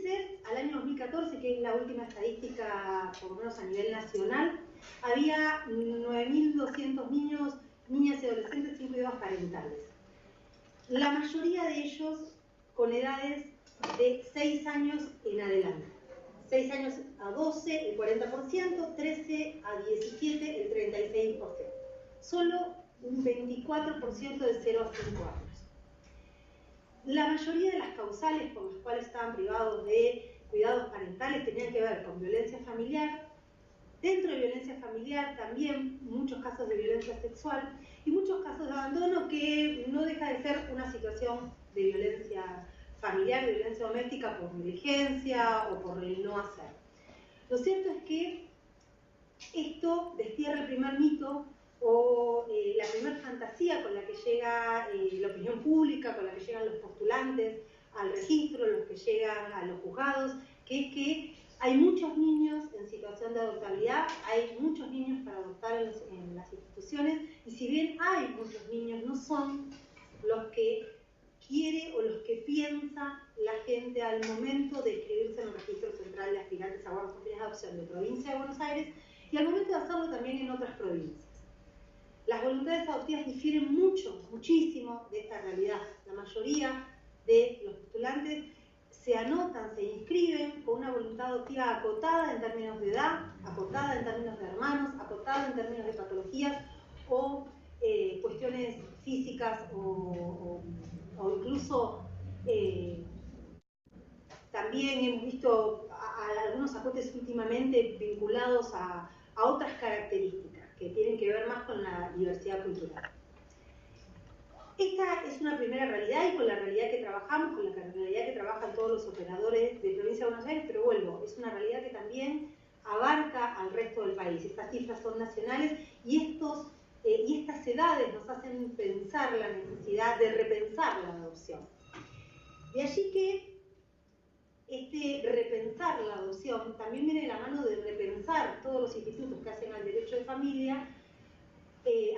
UNICEF, al año 2014, que es la última estadística, por lo menos a nivel nacional, había 9.200 niños, niñas y adolescentes sin cuidados parentales. La mayoría de ellos con edades de 6 años en adelante. 6 años a 12, el 40%, 13 a 17, el 36%. Solo un 24% de 0 a 5 años. La mayoría de las causales por las cuales estaban privados de cuidados parentales tenían que ver con violencia familiar. Dentro de violencia familiar también muchos casos de violencia sexual y muchos casos de abandono, que no deja de ser una situación de violencia familiar, de violencia doméstica por negligencia o por el no hacer. Lo cierto es que esto destierra el primer mito o la primera fantasía con la que llega la opinión pública, con la que llegan los postulantes al registro, los que llegan a los juzgados, que es que hay muchos niños en situación de adoptabilidad, hay muchos niños para adoptar en las instituciones, y si bien hay muchos niños, no son los que quiere o los que piensa la gente al momento de inscribirse en el registro central de aspirantes a guardas con fines de adopción de provincia de Buenos Aires y al momento de hacerlo también en otras provincias. Las voluntades adoptivas difieren muchísimo de esta realidad. La mayoría de los postulantes se anotan, se inscriben con una voluntad adoptiva acotada en términos de edad, acotada en términos de hermanos, acotada en términos de patologías o cuestiones físicas o incluso también hemos visto algunos acotes últimamente vinculados a otras características que tienen que ver más con la diversidad cultural. Esta es una primera realidad y con la realidad que trabajamos, con la realidad que trabajan todos los operadores de Provincia de Buenos Aires, pero vuelvo, es una realidad que también abarca al resto del país. Estas cifras son nacionales y estas edades nos hacen pensar la necesidad de repensar la adopción. De allí que repensar la adopción también viene de la mano de repensar todos los institutos que hacen al derecho de familia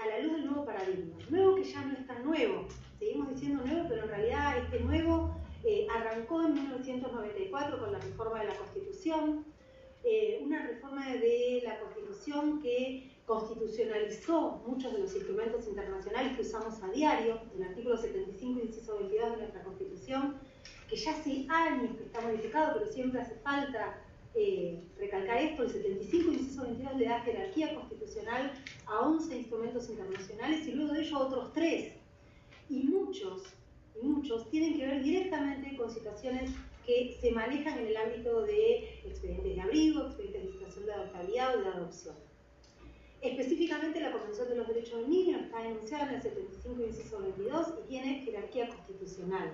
a la luz del nuevo paradigma. Nuevo que ya no es tan nuevo, seguimos diciendo nuevo, pero en realidad este nuevo arrancó en 1994 con la reforma de la Constitución, una reforma de la Constitución que constitucionalizó muchos de los instrumentos internacionales que usamos a diario, el artículo 75, inciso 22 de nuestra Constitución, que ya hace años que está modificado, pero siempre hace falta recalcar esto. El 75, inciso 22 le da jerarquía constitucional a 11 instrumentos internacionales y luego de ello a otros 3. Y muchos tienen que ver directamente con situaciones que se manejan en el ámbito de expedientes de abrigo, expedientes de situación de adoptabilidad o de adopción. Específicamente la Convención de los Derechos del Niño está enunciada en el 75, inciso 22 y tiene jerarquía constitucional.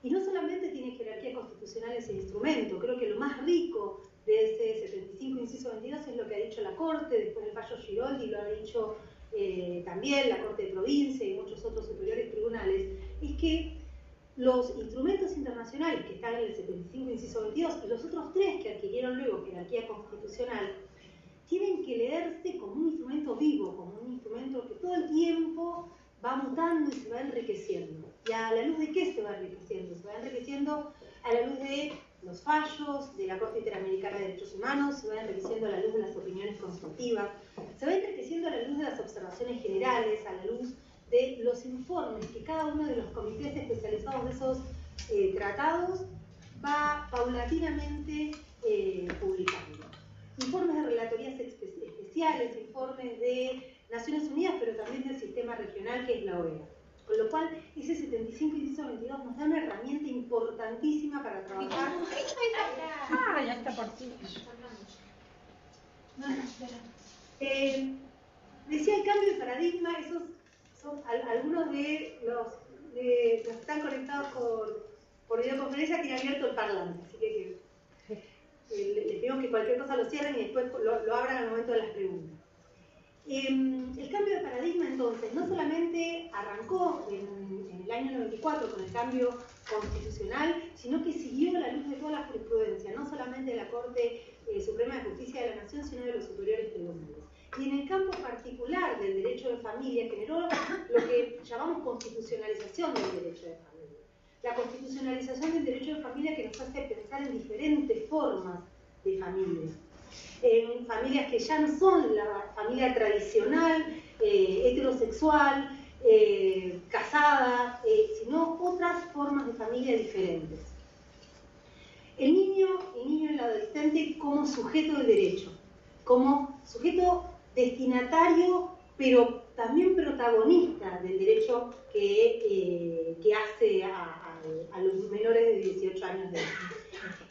Y no solamente tiene jerarquía constitucional ese instrumento, creo que lo más rico de ese 75, inciso 22 es lo que ha dicho la Corte, después del fallo Giroldi lo ha dicho también la Corte de Provincia y muchos otros superiores tribunales, es que los instrumentos internacionales que están en el 75, inciso 22 y los otros 3 que adquirieron luego jerarquía constitucional tienen que leerse como un instrumento vivo, como un instrumento que todo el tiempo va mutando y se va enriqueciendo. ¿Y a la luz de qué se va enriqueciendo? Se va enriqueciendo a la luz de los fallos de la Corte Interamericana de Derechos Humanos, se va enriqueciendo a la luz de las opiniones consultivas, se va enriqueciendo a la luz de las observaciones generales, a la luz de los informes que cada uno de los comités especializados de esos tratados va paulatinamente publicando. Informes de relatorías especiales, informes de Naciones Unidas, pero también del sistema regional que es la OEA. Con lo cual, ese 75 inciso 22 nos da una herramienta importantísima para trabajar. Ya está por ti. Decía el cambio de paradigma, esos son algunos de los que están conectados por videoconferencia, tienen abierto el parlante, así que les pido que cualquier cosa lo cierren y después lo abran al momento de las preguntas. El cambio de paradigma entonces no solamente arrancó en el año 94 con el cambio constitucional, sino que siguió a la luz de toda la jurisprudencia, no solamente de la Corte Suprema de Justicia de la Nación, sino de los superiores tribunales. Y en el campo particular del derecho de familia generó lo que llamamos constitucionalización del derecho de familia. La constitucionalización del derecho de familia que nos hace pensar pensar en diferentes formas de familia. En familias que ya no son la familia tradicional, heterosexual, casada, sino otras formas de familia diferentes. El niño y el adolescente como sujeto del derecho, como sujeto destinatario, pero también protagonista del derecho que hace a los menores de 18 años de edad.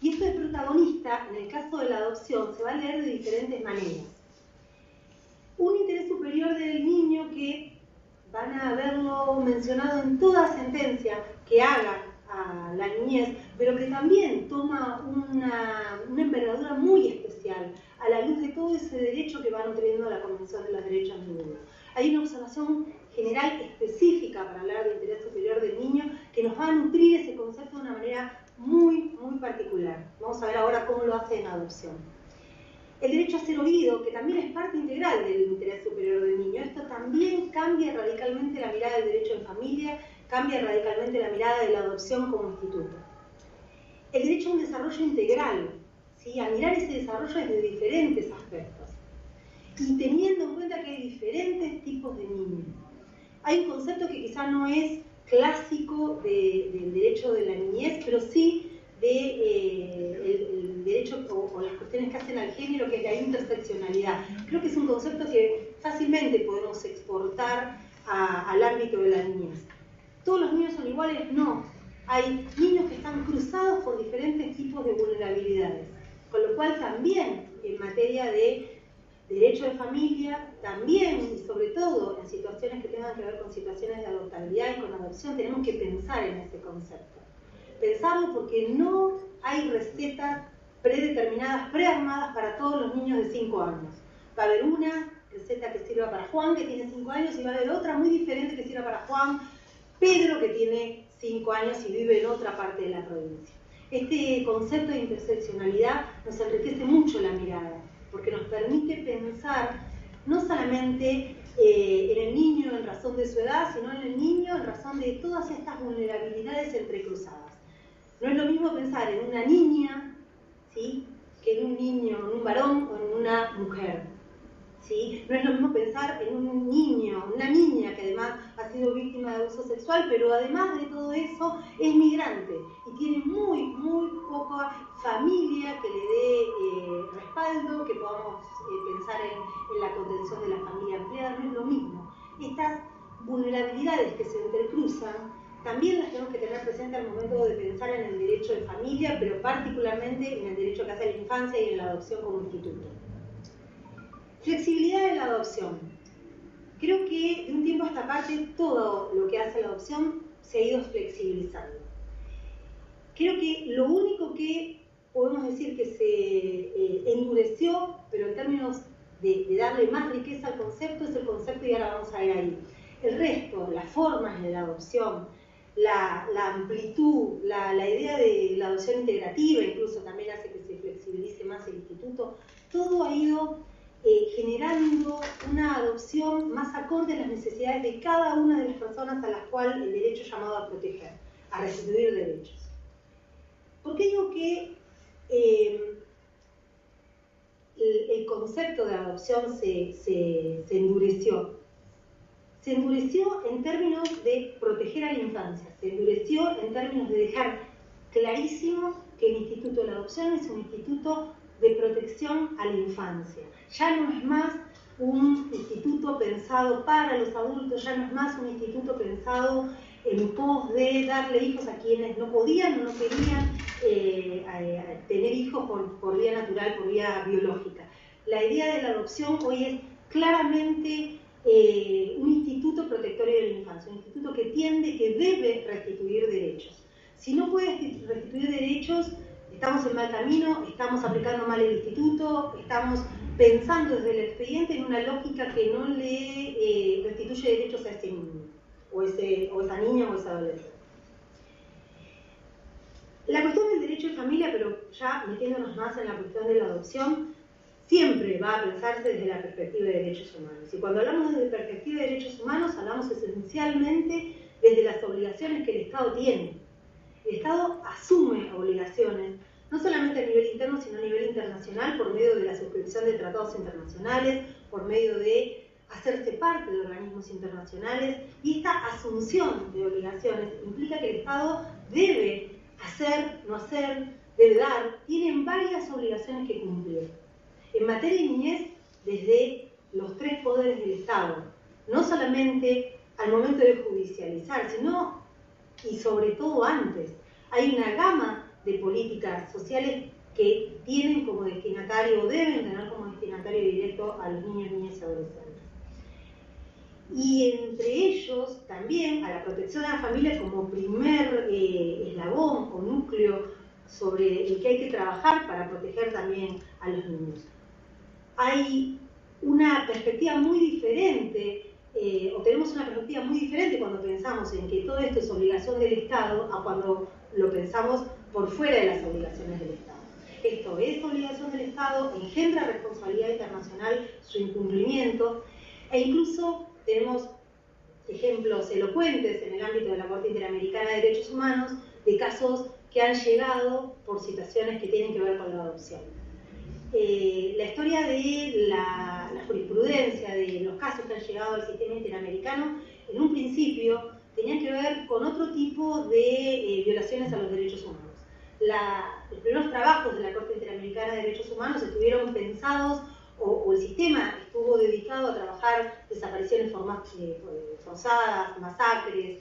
Y esto de protagonista, en el caso de la adopción, se va a leer de diferentes maneras. Un interés superior del niño que van a verlo mencionado en toda sentencia que haga a la niñez, pero que también toma una envergadura muy especial a la luz de todo ese derecho que va nutriendo la Convención de los Derechos del Niño. Hay una observación general específica para hablar de interés superior del niño que nos va a nutrir ese concepto de una manera muy, muy particular. Vamos a ver ahora cómo lo hace en adopción. El derecho a ser oído, que también es parte integral del interés superior del niño. Esto también cambia radicalmente la mirada del derecho en familia, cambia radicalmente la mirada de la adopción como instituto. El derecho a un desarrollo integral, ¿sí? A mirar ese desarrollo desde diferentes aspectos. Y teniendo en cuenta que hay diferentes tipos de niños. Hay un concepto que quizá no es clásico del derecho de la niñez, pero sí el derecho o las cuestiones que hacen al género, que es la interseccionalidad. Creo que es un concepto que fácilmente podemos exportar al ámbito de la niñez. ¿Todos los niños son iguales? No. Hay niños que están cruzados por diferentes tipos de vulnerabilidades, con lo cual también en materia de derecho de familia, también y sobre todo en situaciones que tengan que ver con situaciones de adoptabilidad y con adopción, tenemos que pensar en ese concepto. Pensarlo porque no hay recetas predeterminadas, prearmadas para todos los niños de 5 años. Va a haber una receta que sirva para Juan, que tiene 5 años, y va a haber otra muy diferente que sirva para Juan Pedro, que tiene 5 años y vive en otra parte de la provincia. Este concepto de interseccionalidad nos enriquece mucho la mirada, porque nos permite pensar no solamente en el niño en razón de su edad, sino en el niño en razón de todas estas vulnerabilidades entrecruzadas. No es lo mismo pensar en una niña, ¿sí?, que en un niño, en un varón o en una mujer. ¿Sí? No es lo mismo pensar en un niño, una niña que además ha sido víctima de abuso sexual, pero además de todo eso es migrante y tiene muy poca familia que le dé respaldo, que podamos pensar en la contención de la familia ampliada. No es lo mismo. Estas vulnerabilidades que se entrecruzan también las tenemos que tener presente al momento de pensar en el derecho de familia, pero particularmente en el derecho que hace a la infancia y en la adopción como instituto. Flexibilidad de la adopción. Creo que de un tiempo a esta parte todo lo que hace la adopción se ha ido flexibilizando. Creo que lo único que podemos decir que se endureció, pero en términos de darle más riqueza al concepto, es el concepto, y ahora vamos a ver ahí. El resto, las formas de la adopción, la amplitud, la idea de la adopción integrativa incluso también hace que se flexibilice más el instituto, todo ha ido generando una adopción más acorde a las necesidades de cada una de las personas a las cuales el derecho es llamado a proteger, a restituir derechos. ¿Por qué digo que el concepto de adopción se endureció? Se endureció en términos de proteger a la infancia, se endureció en términos de dejar clarísimo que el Instituto de la Adopción es un instituto de protección a la infancia. Ya no es más un instituto pensado para los adultos, ya no es más un instituto pensado en pos de darle hijos a quienes no podían o no querían tener hijos por vía natural, por vía biológica. La idea de la adopción hoy es claramente un instituto protectorio de la infancia, un instituto que tiende, que debe restituir derechos. Si no puede restituir derechos, estamos en mal camino, estamos aplicando mal el instituto, estamos pensando desde el expediente en una lógica que no le restituye derechos a ese niño, o esa niña o ese adolescente. La cuestión del derecho de familia, pero ya metiéndonos más en la cuestión de la adopción, siempre va a pensarse desde la perspectiva de derechos humanos. Y cuando hablamos desde perspectiva de derechos humanos, hablamos esencialmente desde las obligaciones que el Estado tiene. El Estado asume obligaciones, no solamente a nivel interno, sino a nivel internacional, por medio de la suscripción de tratados internacionales, por medio de hacerse parte de organismos internacionales, y esta asunción de obligaciones implica que el Estado debe hacer, no hacer, debe dar, tienen varias obligaciones que cumplir. En materia de niñez, desde los 3 poderes del Estado, no solamente al momento de judicializar, sino y sobre todo antes. Hay una gama de políticas sociales que tienen como destinatario o deben tener como destinatario directo a los niños, niñas y adolescentes. Y entre ellos también a la protección de la familia como primer eslabón o núcleo sobre el que hay que trabajar para proteger también a los niños. Hay una perspectiva muy diferente, o tenemos una perspectiva muy diferente cuando pensamos en que todo esto es obligación del Estado a cuando lo pensamos por fuera de las obligaciones del Estado. Esto es obligación del Estado, engendra responsabilidad internacional su incumplimiento, e incluso tenemos ejemplos elocuentes en el ámbito de la Corte Interamericana de Derechos Humanos de casos que han llegado por situaciones que tienen que ver con la adopción. La historia de la jurisprudencia, de los casos que han llegado al sistema interamericano, en un principio tenían que ver con otro tipo de violaciones a los derechos humanos. Los primeros trabajos de la Corte Interamericana de Derechos Humanos estuvieron pensados, o el sistema estuvo dedicado a trabajar desapariciones forzadas, masacres,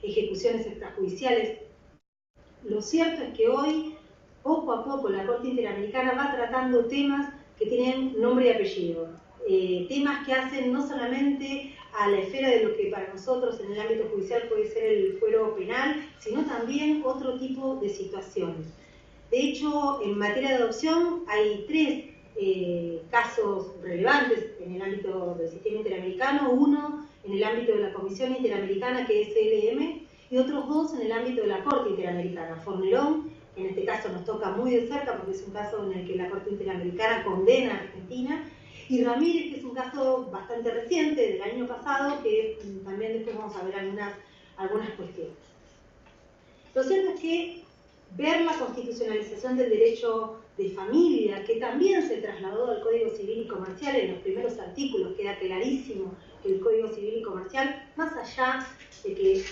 ejecuciones extrajudiciales. Lo cierto es que hoy, poco a poco, la Corte Interamericana va tratando temas que tienen nombre y apellido. Temas que hacen no solamente a la esfera de lo que para nosotros en el ámbito judicial puede ser el fuero penal, sino también otro tipo de situaciones. De hecho, en materia de adopción hay 3 casos relevantes en el ámbito del sistema interamericano, uno en el ámbito de la Comisión Interamericana, que es CLM, y otros 2 en el ámbito de la Corte Interamericana. Fornelón, en este caso nos toca muy de cerca porque es un caso en el que la Corte Interamericana condena a Argentina, y Ramírez, que es un caso bastante reciente, del año pasado, que también después vamos a ver algunas cuestiones. Lo cierto es que ver la constitucionalización del derecho de familia, que también se trasladó al Código Civil y Comercial en los primeros artículos, queda clarísimo que el Código Civil y Comercial, más allá de que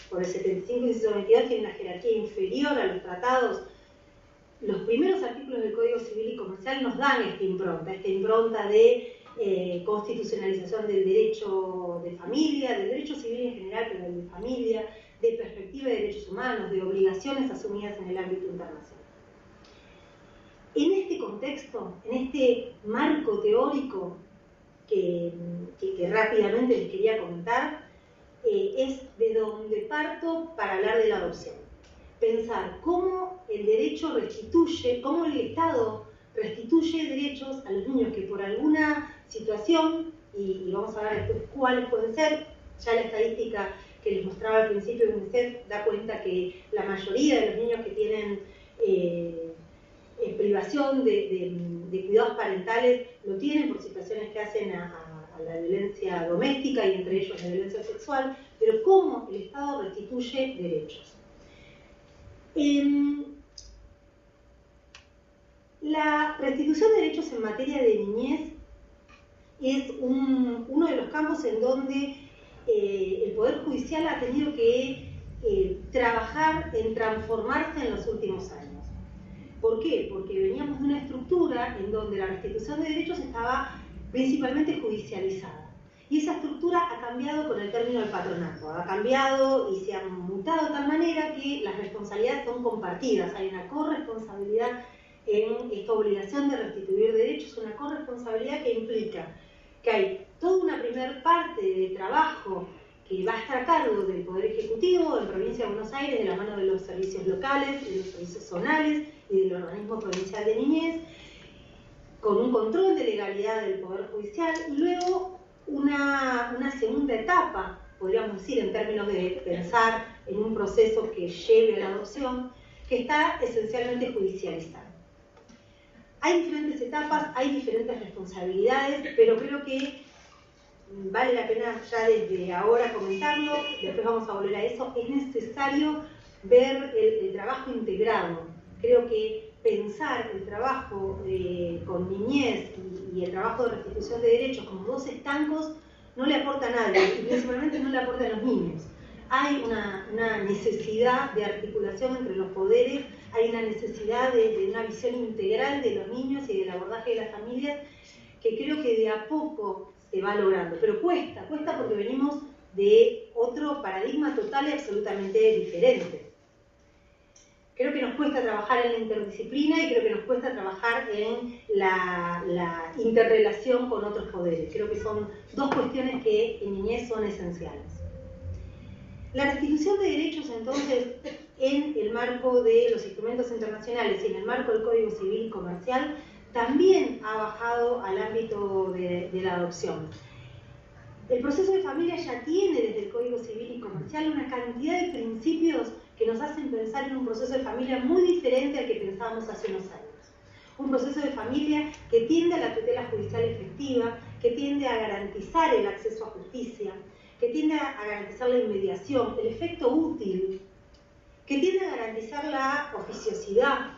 por el 75 y el 22 tiene una jerarquía inferior a los tratados, los primeros artículos del Código Civil y Comercial nos dan esta impronta de constitucionalización del derecho de familia, del derecho civil en general, pero del de familia, de perspectiva de derechos humanos, de obligaciones asumidas en el ámbito internacional. En este contexto, en este marco teórico que rápidamente les quería comentar, es de donde parto para hablar de la adopción. Pensar cómo el derecho restituye, cómo el Estado restituye derechos a los niños que por alguna situación, y vamos a ver después cuáles pueden ser, ya la estadística que les mostraba al principio de UNICEF da cuenta que la mayoría de los niños que tienen privación de cuidados parentales lo tienen por situaciones que hacen a la violencia doméstica y entre ellos la violencia sexual, pero cómo el Estado restituye derechos. La restitución de derechos en materia de niñez es uno de los campos en donde el Poder Judicial ha tenido que trabajar en transformarse en los últimos años. ¿Por qué? Porque veníamos de una estructura en donde la restitución de derechos estaba principalmente judicializada. Y esa estructura ha cambiado con el término del patronato, ha cambiado y se ha mutado de tal manera que las responsabilidades son compartidas, hay una corresponsabilidad en esta obligación de restituir derechos, una corresponsabilidad que implica que hay toda una primer parte de trabajo que va a estar a cargo del Poder Ejecutivo en Provincia de Buenos Aires, de la mano de los servicios locales, de los servicios zonales y del organismo provincial de niñez, con un control de legalidad del Poder Judicial, y luego una segunda etapa, podríamos decir, en términos de pensar en un proceso que lleve a la adopción, que está esencialmente judicializado. Hay diferentes etapas, hay diferentes responsabilidades, pero creo que vale la pena ya desde ahora comentarlo, después vamos a volver a eso. Es necesario ver el trabajo integrado Creo que pensar el trabajo con niñez y el trabajo de restitución de derechos como dos estancos no le aporta a nadie, y principalmente no le aporta a los niños. Hay una necesidad de articulación entre los poderes, hay una necesidad de una visión integral de los niños y del abordaje de las familias que creo que de a poco se va logrando, pero cuesta porque venimos de otro paradigma total y absolutamente diferente. Creo que nos cuesta trabajar en la interdisciplina y creo que nos cuesta trabajar en la interrelación con otros poderes. Creo que son dos cuestiones que en niñez son esenciales. La restitución de derechos, entonces, en el marco de los instrumentos internacionales y en el marco del Código Civil y Comercial, también ha bajado al ámbito de la adopción. El proceso de familia ya tiene desde el Código Civil y Comercial una cantidad de principios que nos hacen pensar en un proceso de familia muy diferente al que pensábamos hace unos años. Un proceso de familia que tiende a la tutela judicial efectiva, que tiende a garantizar el acceso a justicia, que tiende a garantizar la inmediación, el efecto útil, que tiende a garantizar la oficiosidad,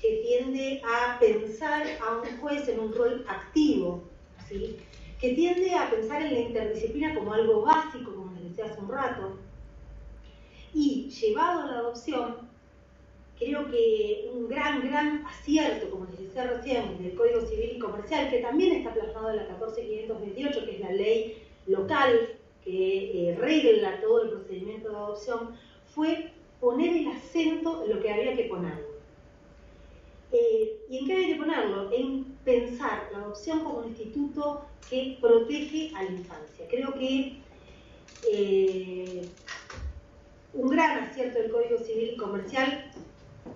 que tiende a pensar a un juez en un rol activo, ¿sí? Que tiende a pensar en la interdisciplina como algo básico, como les decía hace un rato, y llevado a la adopción, creo que un gran acierto, como les decía recién, del Código Civil y Comercial, que también está plasmado en la 14528, que es la ley local que regla todo el procedimiento de adopción, fue poner el acento en lo que había que ponerlo. ¿Y en qué había que ponerlo? En pensar la adopción como un instituto que protege a la infancia. Creo que un gran acierto del Código Civil y Comercial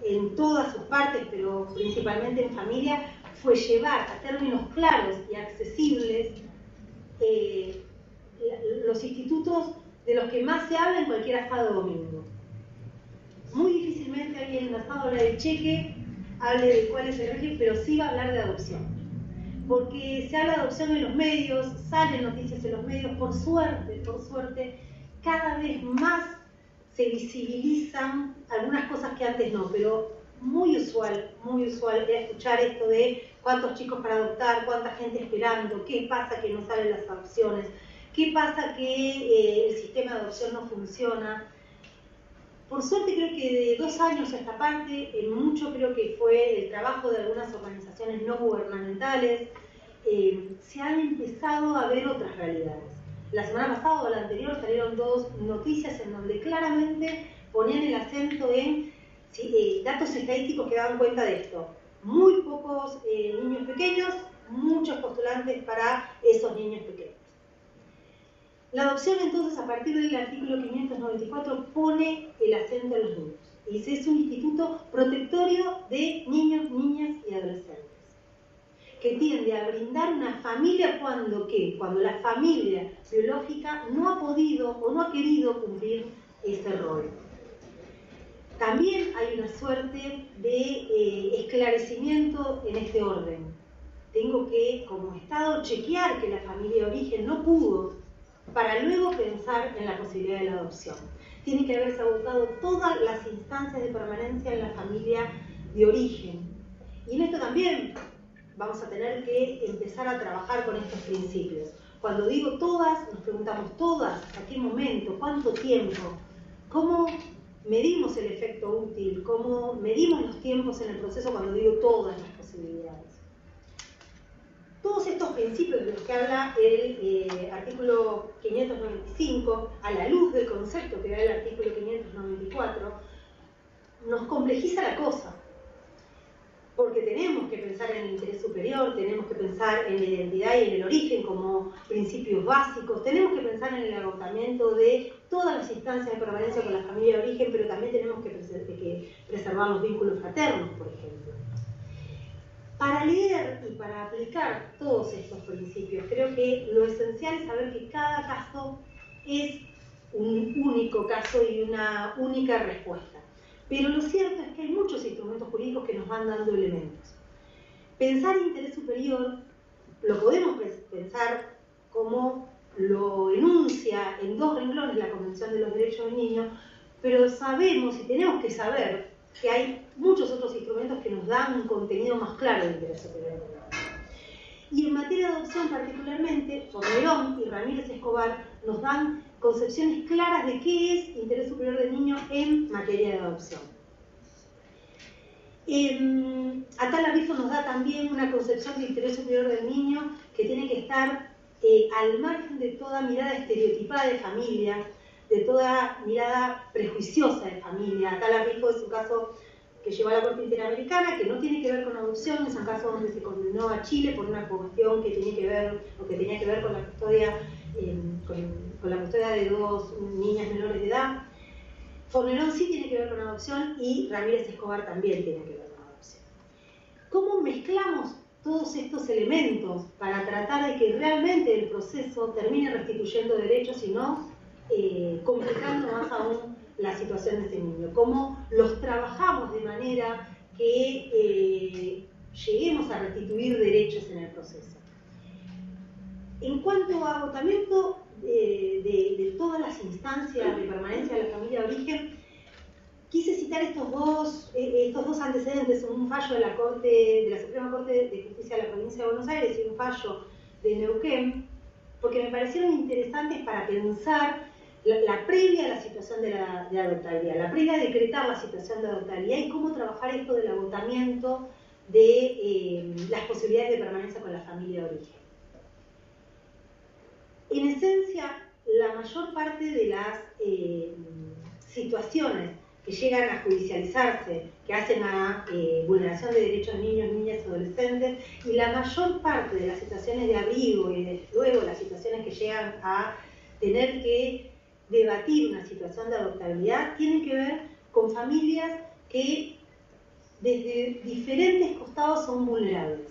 en todas sus partes, pero principalmente en familia, fue llevar a términos claros y accesibles los institutos de los que más se habla en cualquier asado domingo. Muy difícilmente alguien en un asado habla del cheque, hable de cuál es el régimen, pero sí va a hablar de adopción. Porque se habla de adopción en los medios, salen noticias en los medios, por suerte, cada vez más se visibilizan algunas cosas que antes no, pero muy usual era escuchar esto de cuántos chicos para adoptar, cuánta gente esperando, qué pasa que no salen las adopciones, qué pasa que el sistema de adopción no funciona. Por suerte creo que de 2 años a esta parte, en mucho creo que fue el trabajo de algunas organizaciones no gubernamentales, se han empezado a ver otras realidades. La semana pasada o la anterior salieron 2 noticias en donde claramente ponían el acento en datos estadísticos que daban cuenta de esto. Muy pocos niños pequeños, muchos postulantes para esos niños pequeños. La adopción entonces a partir del artículo 594 pone el acento en los niños y dice es un instituto protectorio de niños, niñas y adolescentes que tiende a brindar una familia cuando la familia biológica no ha podido o no ha querido cumplir ese rol. También hay una suerte de esclarecimiento en este orden. Tengo que, como Estado, chequear que la familia de origen no pudo para luego pensar en la posibilidad de la adopción. Tiene que haberse agotado todas las instancias de permanencia en la familia de origen. Y en esto también vamos a tener que empezar a trabajar con estos principios. Cuando digo todas, nos preguntamos todas, ¿a qué momento? ¿Cuánto tiempo? ¿Cómo medimos el efecto útil? ¿Cómo medimos los tiempos en el proceso cuando digo todas las posibilidades? Todos estos principios de los que habla el artículo 595, a la luz del concepto que da el artículo 594, nos complejiza la cosa. Porque tenemos que pensar en el interés superior, tenemos que pensar en la identidad y en el origen como principios básicos, tenemos que pensar en el agotamiento de todas las instancias de permanencia con la familia de origen, pero también tenemos que preservar los vínculos fraternos, por ejemplo. Para leer y para aplicar todos estos principios, creo que lo esencial es saber que cada caso es un único caso y una única respuesta. Pero lo cierto es que hay muchos instrumentos jurídicos que nos van dando elementos. Pensar interés superior lo podemos pensar como lo enuncia en 2 renglones la Convención de los Derechos del Niño, pero sabemos y tenemos que saber que hay muchos otros instrumentos que nos dan un contenido más claro del interés superior. Y en materia de adopción particularmente, Fornerón y Ramírez Escobar nos dan concepciones claras de qué es interés superior del niño en materia de adopción. Atala Rifo nos da también una concepción de interés superior del niño que tiene que estar al margen de toda mirada estereotipada de familia, de toda mirada prejuiciosa de familia. Atala Rifo es un caso que llevó a la Corte Interamericana, que no tiene que ver con adopción, es un caso donde se condenó a Chile por una cuestión que tenía que ver con la custodia, con la custodia de dos niñas menores de edad. Fornerón sí tiene que ver con adopción y Ramírez Escobar también tiene que ver con adopción. ¿Cómo mezclamos todos estos elementos para tratar de que realmente el proceso termine restituyendo derechos y no complicando más aún la situación de este niño? ¿Cómo los trabajamos de manera que lleguemos a restituir derechos en el proceso? En cuanto a agotamiento de todas las instancias de permanencia de la familia de origen, quise citar estos dos antecedentes, un fallo de la Suprema Corte de Justicia de la Provincia de Buenos Aires y un fallo de Neuquén, porque me parecieron interesantes para pensar la previa a la situación de adoptabilidad, la previa a decretar la situación de adoptabilidad y cómo trabajar esto del agotamiento de las posibilidades de permanencia con la familia de origen. En esencia, la mayor parte de las situaciones que llegan a judicializarse, que hacen a vulneración de derechos de niños, niñas y adolescentes, y la mayor parte de las situaciones de abrigo y luego las situaciones que llegan a tener que debatir una situación de adoptabilidad, tienen que ver con familias que desde diferentes costados son vulnerables.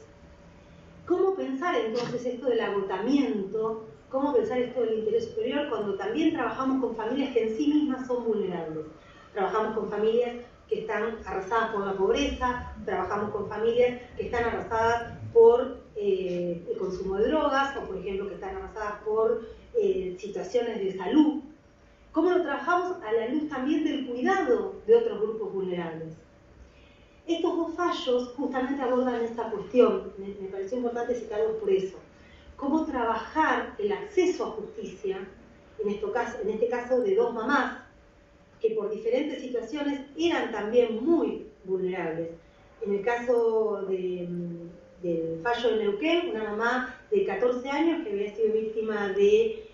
¿Cómo pensar entonces esto del agotamiento? ¿Cómo pensar esto del interés superior cuando también trabajamos con familias que en sí mismas son vulnerables? Trabajamos con familias que están arrasadas por la pobreza, trabajamos con familias que están arrasadas por el consumo de drogas, o por ejemplo que están arrasadas por situaciones de salud. ¿Cómo lo trabajamos a la luz también del cuidado de otros grupos vulnerables? Estos dos fallos justamente abordan esta cuestión, me pareció importante citarlos por eso. Cómo trabajar el acceso a justicia, en este caso de dos mamás, que por diferentes situaciones eran también muy vulnerables. En el caso del fallo de Neuquén, una mamá de 14 años que había sido víctima de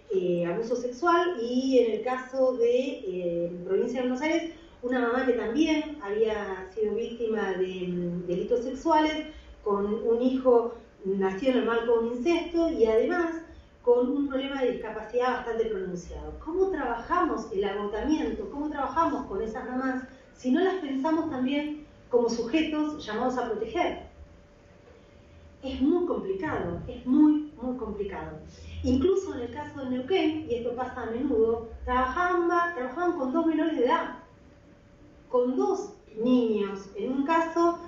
abuso sexual, y en el caso de Provincia de Buenos Aires, una mamá que también había sido víctima de delitos sexuales, con un hijo nacido en el marco de un incesto y además con un problema de discapacidad bastante pronunciado. ¿Cómo trabajamos el agotamiento? ¿Cómo trabajamos con esas mamás si no las pensamos también como sujetos llamados a proteger? Es muy complicado, es muy, muy complicado. Incluso en el caso de Neuquén, y esto pasa a menudo, trabajaban con dos menores de edad, con dos niños. En un caso,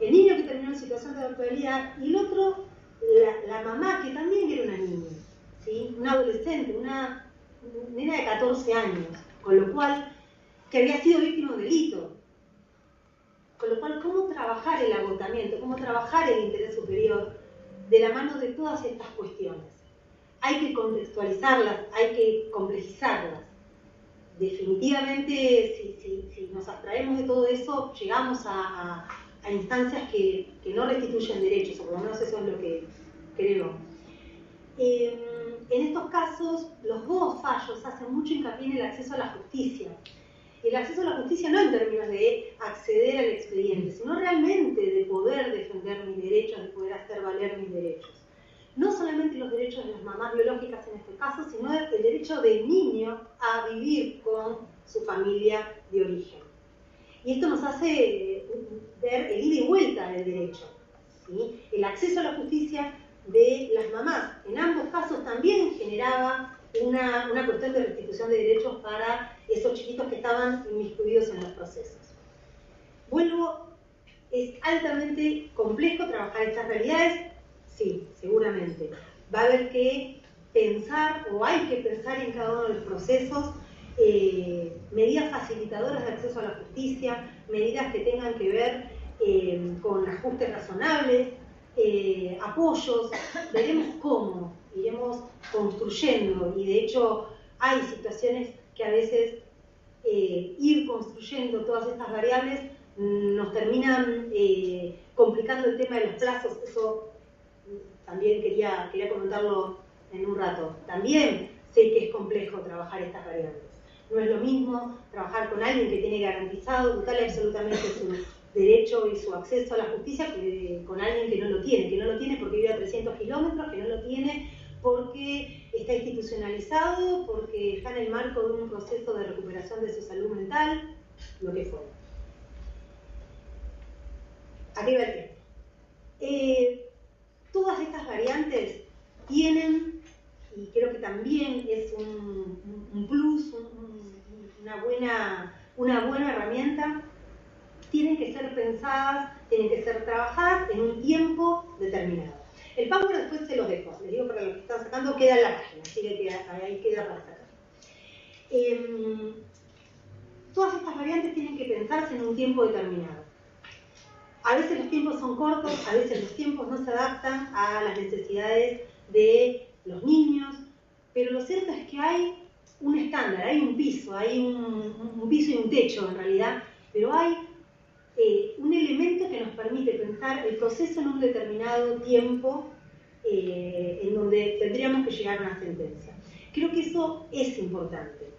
el niño que terminó en situación de adoptabilidad y el otro, la mamá que también era una niña, ¿sí? Una adolescente, una nena de 14 años, con lo cual, que había sido víctima de un delito. Con lo cual, ¿cómo trabajar el agotamiento? ¿Cómo trabajar el interés superior de la mano de todas estas cuestiones? Hay que contextualizarlas, hay que complejizarlas. Definitivamente, si nos abstraemos de todo eso, llegamos a instancias que no restituyen derechos, o por lo menos eso es lo que creo. En estos casos, los dos fallos hacen mucho hincapié en el acceso a la justicia. El acceso a la justicia no en términos de acceder al expediente, sino realmente de poder defender mis derechos, de poder hacer valer mis derechos. No solamente los derechos de las mamás biológicas en este caso, sino el derecho del niño a vivir con su familia de origen. Y esto nos hace ver el ida y vuelta del derecho, ¿sí? El acceso a la justicia de las mamás en ambos casos también generaba una cuestión de restitución de derechos para esos chiquitos que estaban inmiscuidos en los procesos. Vuelvo, es altamente complejo trabajar estas realidades, sí, seguramente. Va a haber que pensar, o hay que pensar en cada uno de los procesos, medidas facilitadoras de acceso a la justicia, medidas que tengan que ver con ajustes razonables, apoyos, veremos cómo iremos construyendo, y de hecho hay situaciones que a veces ir construyendo todas estas variables nos terminan complicando el tema de los plazos. Eso también quería comentarlo en un rato. También sé que es complejo trabajar estas variables. No es lo mismo trabajar con alguien que tiene garantizado total y absolutamente su derecho y su acceso a la justicia que con alguien que no lo tiene porque vive a 300 kilómetros, que no lo tiene porque está institucionalizado, porque está en el marco de un proceso de recuperación de su salud mental, lo que fuera. Aquí va el tema. Todas estas variantes tienen, y creo que también es un plus, una buena herramienta, tienen que ser pensadas, tienen que ser trabajadas en un tiempo determinado. El Power después se los dejo, les digo para los que están sacando, queda en la página, así que ahí queda para sacar. Todas estas variantes tienen que pensarse en un tiempo determinado. A veces los tiempos son cortos, a veces los tiempos no se adaptan a las necesidades de los niños, pero lo cierto es que hay un estándar, hay un piso, hay un piso y un techo en realidad, pero hay un elemento que nos permite pensar el proceso en un determinado tiempo en donde tendríamos que llegar a una sentencia. Creo que eso es importante.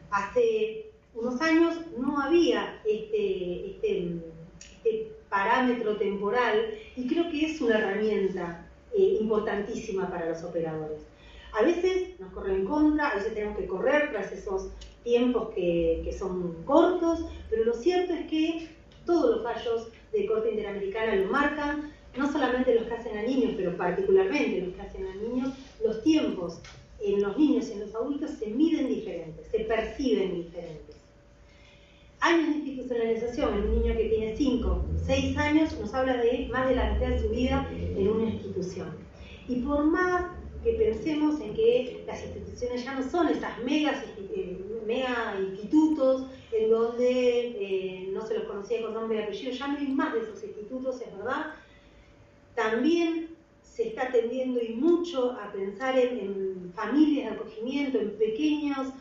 Hace unos años no había este parámetro temporal y creo que es una herramienta importantísima para los operadores. A veces nos corre en contra, a veces tenemos que correr tras esos tiempos que son cortos, pero lo cierto es que todos los fallos de Corte Interamericana lo marcan, no solamente los que hacen a niños, pero particularmente los que hacen a niños, los tiempos en los niños y en los adultos se miden diferentes, se perciben diferentes. Años de institucionalización en un niño que tiene 5, 6 años nos habla de más de la mitad de su vida en una institución. Y por más que pensemos en que las instituciones ya no son esas mega institutos en donde no se los conocía con nombre y apellido, ya no hay más de esos institutos, es verdad. También se está tendiendo y mucho a pensar en familias de acogimiento, en pequeños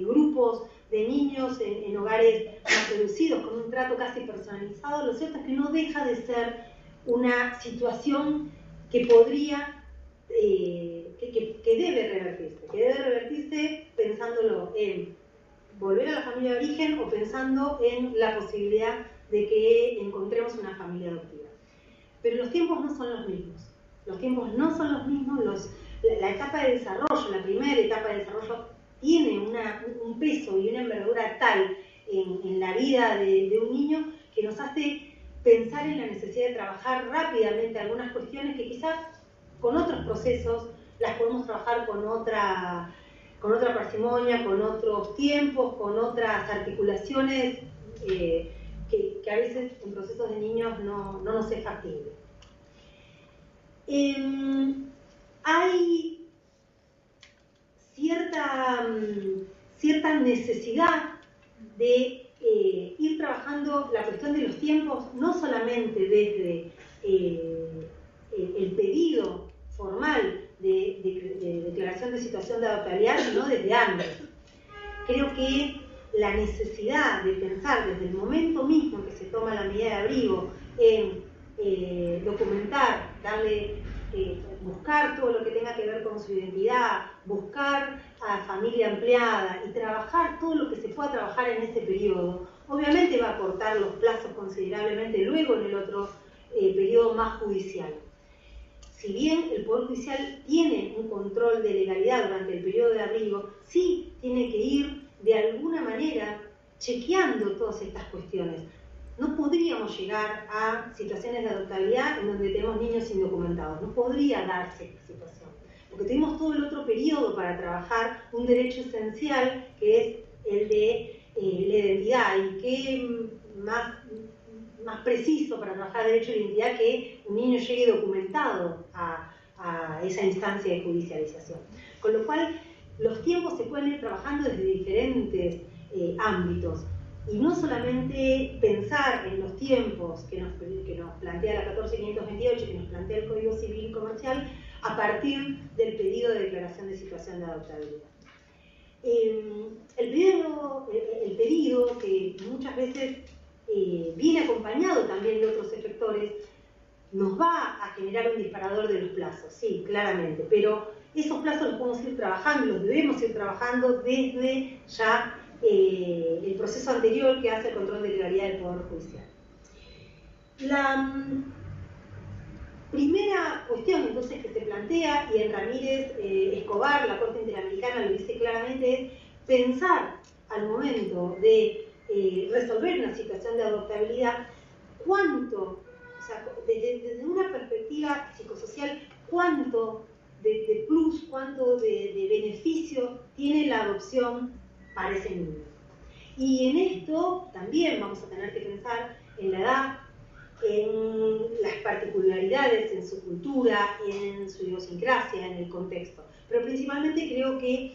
grupos de niños en hogares más reducidos, con un trato casi personalizado. Lo cierto es que no deja de ser una situación que podría, que debe revertirse pensándolo en volver a la familia de origen o pensando en la posibilidad de que encontremos una familia adoptiva. Pero los tiempos no son los mismos. Los tiempos no son los mismos. La etapa de desarrollo, la primera etapa de desarrollo, tiene un peso y una envergadura tal en la vida de un niño que nos hace pensar en la necesidad de trabajar rápidamente algunas cuestiones que quizás con otros procesos las podemos trabajar con otra parsimonia, con otros tiempos, con otras articulaciones que a veces en procesos de niños no nos es factible. Hay cierta necesidad de ir trabajando la cuestión de los tiempos, no solamente desde el pedido formal de declaración de situación de adoptabilidad, sino desde antes. Creo que la necesidad de pensar desde el momento mismo que se toma la medida de abrigo en documentar, buscar todo lo que tenga que ver con su identidad, buscar a familia ampliada y trabajar todo lo que se pueda trabajar en ese periodo, obviamente va a acortar los plazos considerablemente luego en el otro periodo más judicial. Si bien el Poder Judicial tiene un control de legalidad durante el periodo de abrigo, sí tiene que ir de alguna manera chequeando todas estas cuestiones. No podríamos llegar a situaciones de adoptabilidad en donde tenemos niños indocumentados. No podría darse esta situación. Porque tuvimos todo el otro periodo para trabajar un derecho esencial que es el de la identidad. Y qué más preciso para trabajar el derecho de identidad que un niño llegue documentado a esa instancia de judicialización. Con lo cual, los tiempos se pueden ir trabajando desde diferentes ámbitos. Y no solamente pensar en los tiempos que nos plantea la 14528, que nos plantea el Código Civil y Comercial, a partir del pedido de declaración de situación de adoptabilidad. El pedido que muchas veces viene acompañado también de otros efectores, nos va a generar un disparador de los plazos, sí, claramente, pero esos plazos los podemos ir trabajando, los debemos ir trabajando desde ya el proceso anterior que hace el control de claridad del Poder Judicial. La primera cuestión entonces que se plantea, y en Ramírez Escobar, la Corte Interamericana lo dice claramente, es pensar al momento de resolver una situación de adoptabilidad, cuánto, o sea, desde una perspectiva psicosocial, cuánto de plus, cuánto de beneficio tiene la adopción para ese niño. Y en esto también vamos a tener que pensar en la edad, en las particularidades, en su cultura, en su idiosincrasia, en el contexto. Pero principalmente creo que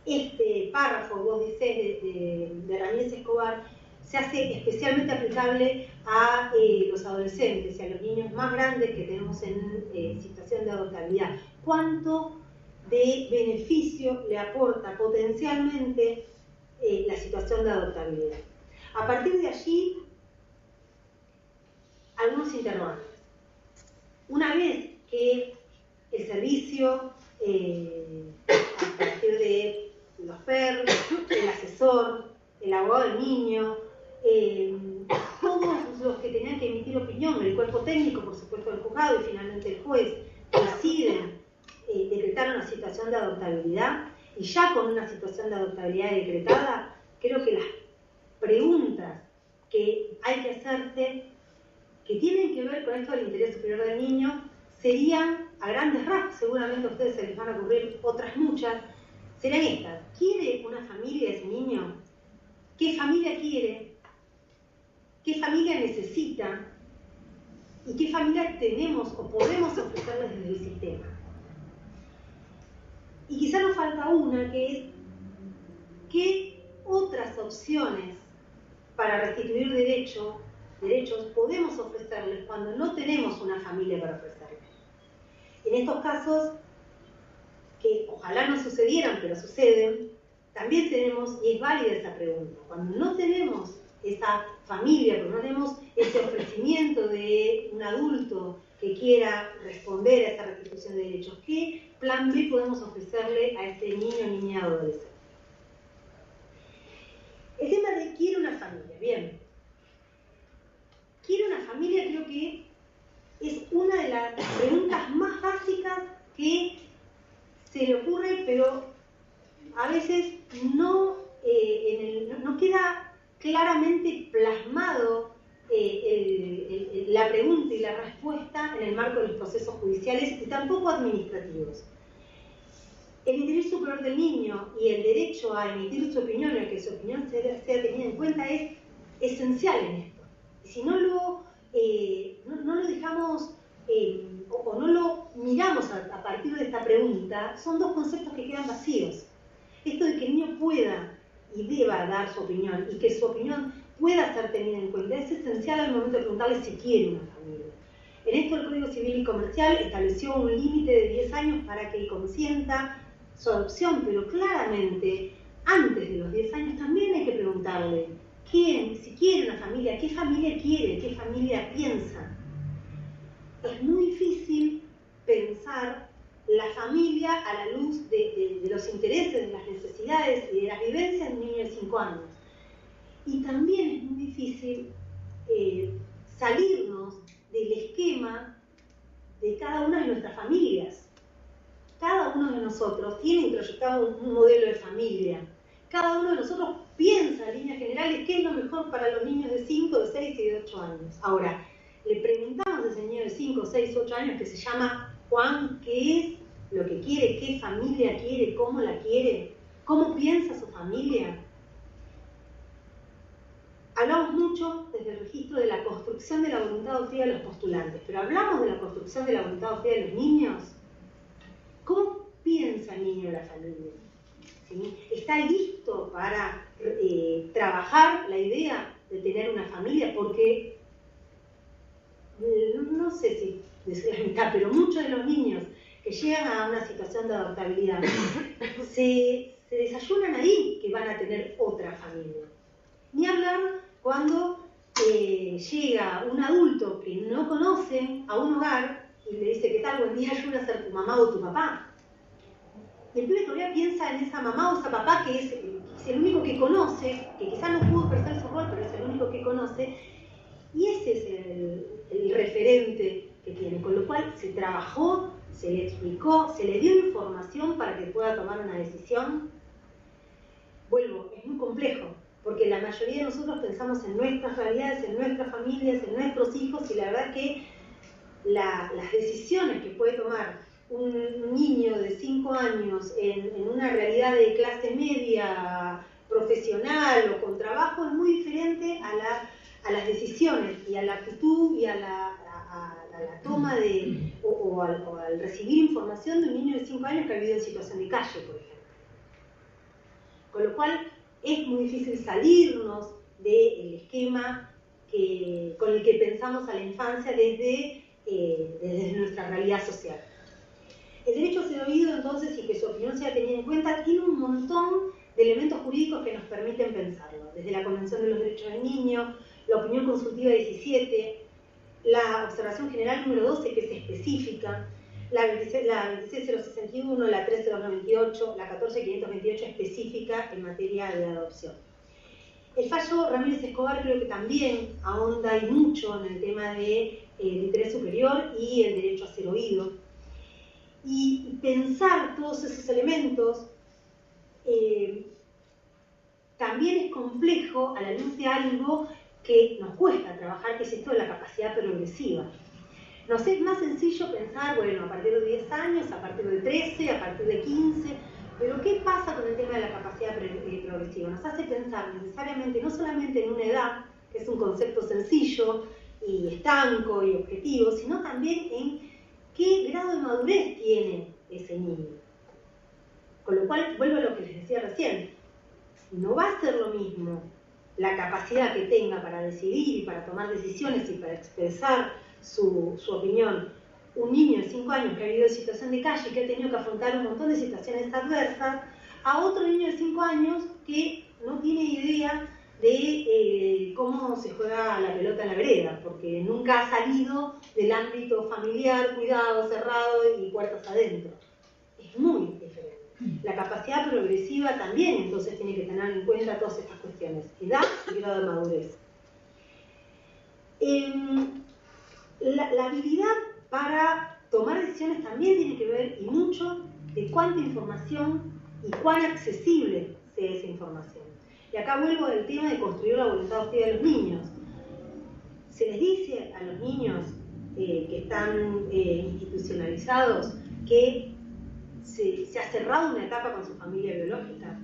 este párrafo, vos dices, de Ramírez Escobar, se hace especialmente aplicable a los adolescentes y a los niños más grandes que tenemos en situación de adoptabilidad. ¿Cuánto de beneficio le aporta potencialmente la situación de adoptabilidad? A partir de allí, algunos interrogantes. Una vez que el servicio, a partir de los PER, el asesor, el abogado del niño, todos los que tenían que emitir opinión, el cuerpo técnico, por supuesto, del juzgado y finalmente el juez, deciden decretar una situación de adoptabilidad, y ya con una situación de adoptabilidad decretada, creo que las preguntas que hay que hacerse, que tienen que ver con esto del interés superior del niño, serían, a grandes rasgos, seguramente a ustedes se les van a ocurrir otras muchas, serán estas. ¿Quiere una familia ese niño? ¿Qué familia quiere? ¿Qué familia necesita? ¿Y qué familia tenemos o podemos ofrecerles desde el sistema? Y quizá nos falta una, que es ¿qué otras opciones para restituir derechos podemos ofrecerles cuando no tenemos una familia para ofrecerles? En estos casos, que ojalá no sucedieran, pero suceden, también tenemos, y es válida esa pregunta, cuando no tenemos esa familia, cuando no tenemos ese ofrecimiento de un adulto que quiera responder a esa restitución de derechos, ¿qué plan B podemos ofrecerle a ese niño, niña, adolescente? El tema de quiero una familia, bien. Quiero una familia, creo que es una de las preguntas más básicas que se le ocurre, pero a veces no queda claramente plasmado la pregunta y la respuesta en el marco de los procesos judiciales y tampoco administrativos. El interés superior del niño y el derecho a emitir su opinión, a que su opinión sea tenida en cuenta, es esencial en esto. Y si no lo dejamos o no lo miramos a partir de esta pregunta, son dos conceptos que quedan vacíos. Esto de que el niño pueda y deba dar su opinión y que su opinión pueda ser tenida en cuenta es esencial al momento de preguntarle si quiere una familia. En esto el Código Civil y Comercial estableció un límite de 10 años para que consienta su adopción, pero claramente antes de los 10 años también hay que preguntarle si quiere una familia, qué familia quiere, qué familia piensa. Es muy difícil pensar la familia a la luz de los intereses, de las necesidades y de las vivencias de un niño de 5 años. Y también es muy difícil salirnos del esquema de cada una de nuestras familias. Cada uno de nosotros tiene introyectado un modelo de familia. Cada uno de nosotros piensa en líneas generales qué es lo mejor para los niños de 5, de 6 y de 8 años. Ahora, le preguntamos a ese niño de 5, 6, 8 años que se llama Juan qué es lo que quiere, qué familia quiere, cómo la quiere, cómo piensa su familia. Hablamos mucho desde el registro de la construcción de la voluntad adoptiva de los postulantes, pero hablamos de la construcción de la voluntad adoptiva de los niños. ¿Cómo piensa el niño de la familia? ¿Sí? ¿Está listo para trabajar la idea de tener una familia, porque no sé si decir la mitad, pero muchos de los niños que llegan a una situación de adoptabilidad se desayunan ahí que van a tener otra familia. Ni hablar cuando llega un adulto que no conoce a un hogar y le dice, ¿qué tal? Buen día, ayuda a ser tu mamá o tu papá. Y el pibe todavía piensa en esa mamá o esa papá que es el único que conoce, que quizás no pudo ejercer su rol, pero es el único que conoce, y ese es el referente que tiene, con lo cual se trabajó, se le explicó, se le dio información para que pueda tomar una decisión. Vuelvo, es muy complejo, porque la mayoría de nosotros pensamos en nuestras realidades, en nuestras familias, en nuestros hijos, y la verdad es que las decisiones que puede tomar un niño de 5 años en una realidad de clase media, profesional o con trabajo es muy diferente a las decisiones y a la actitud y a la toma de, o al recibir información de un niño de 5 años que ha vivido en situación de calle, por ejemplo. Con lo cual es muy difícil salirnos del esquema con el que pensamos a la infancia desde nuestra realidad social. El derecho a ser oído, entonces, y que su opinión sea tenida en cuenta, tiene un montón de elementos jurídicos que nos permiten pensarlo, desde la Convención de los Derechos del Niño, la opinión consultiva 17, la observación general número 12, que es específica, la 26061, la 13298, la 14528 específica en materia de adopción. El fallo Ramírez Escobar creo que también ahonda y mucho en el tema del interés superior y el derecho a ser oído. Y pensar todos esos elementos también es complejo a la luz de algo que nos cuesta trabajar, que es esto de la capacidad progresiva. Nos es más sencillo pensar, bueno, a partir de 10 años, a partir de 13, a partir de 15, pero ¿qué pasa con el tema de la capacidad progresiva? Nos hace pensar necesariamente, no solamente en una edad, que es un concepto sencillo y estanco y objetivo, sino también en qué grado de madurez tiene ese niño. Con lo cual, vuelvo a lo que les decía recién, no va a ser lo mismo la capacidad que tenga para decidir y para tomar decisiones y para expresar su opinión un niño de 5 años que ha vivido en situación de calle y que ha tenido que afrontar un montón de situaciones adversas, a otro niño de 5 años que no tiene idea de cómo se juega la pelota en la vereda, porque nunca ha salido del ámbito familiar, cuidado, cerrado y puertas adentro. Es muy diferente. La capacidad progresiva también entonces tiene que tener en cuenta todas estas cuestiones, edad y grado de madurez. La habilidad para tomar decisiones también tiene que ver y mucho de cuánta información y cuán accesible sea esa información. Y acá vuelvo al tema de construir la voluntad adoptiva de los niños. Se les dice a los niños que están institucionalizados que se ha cerrado una etapa con su familia biológica.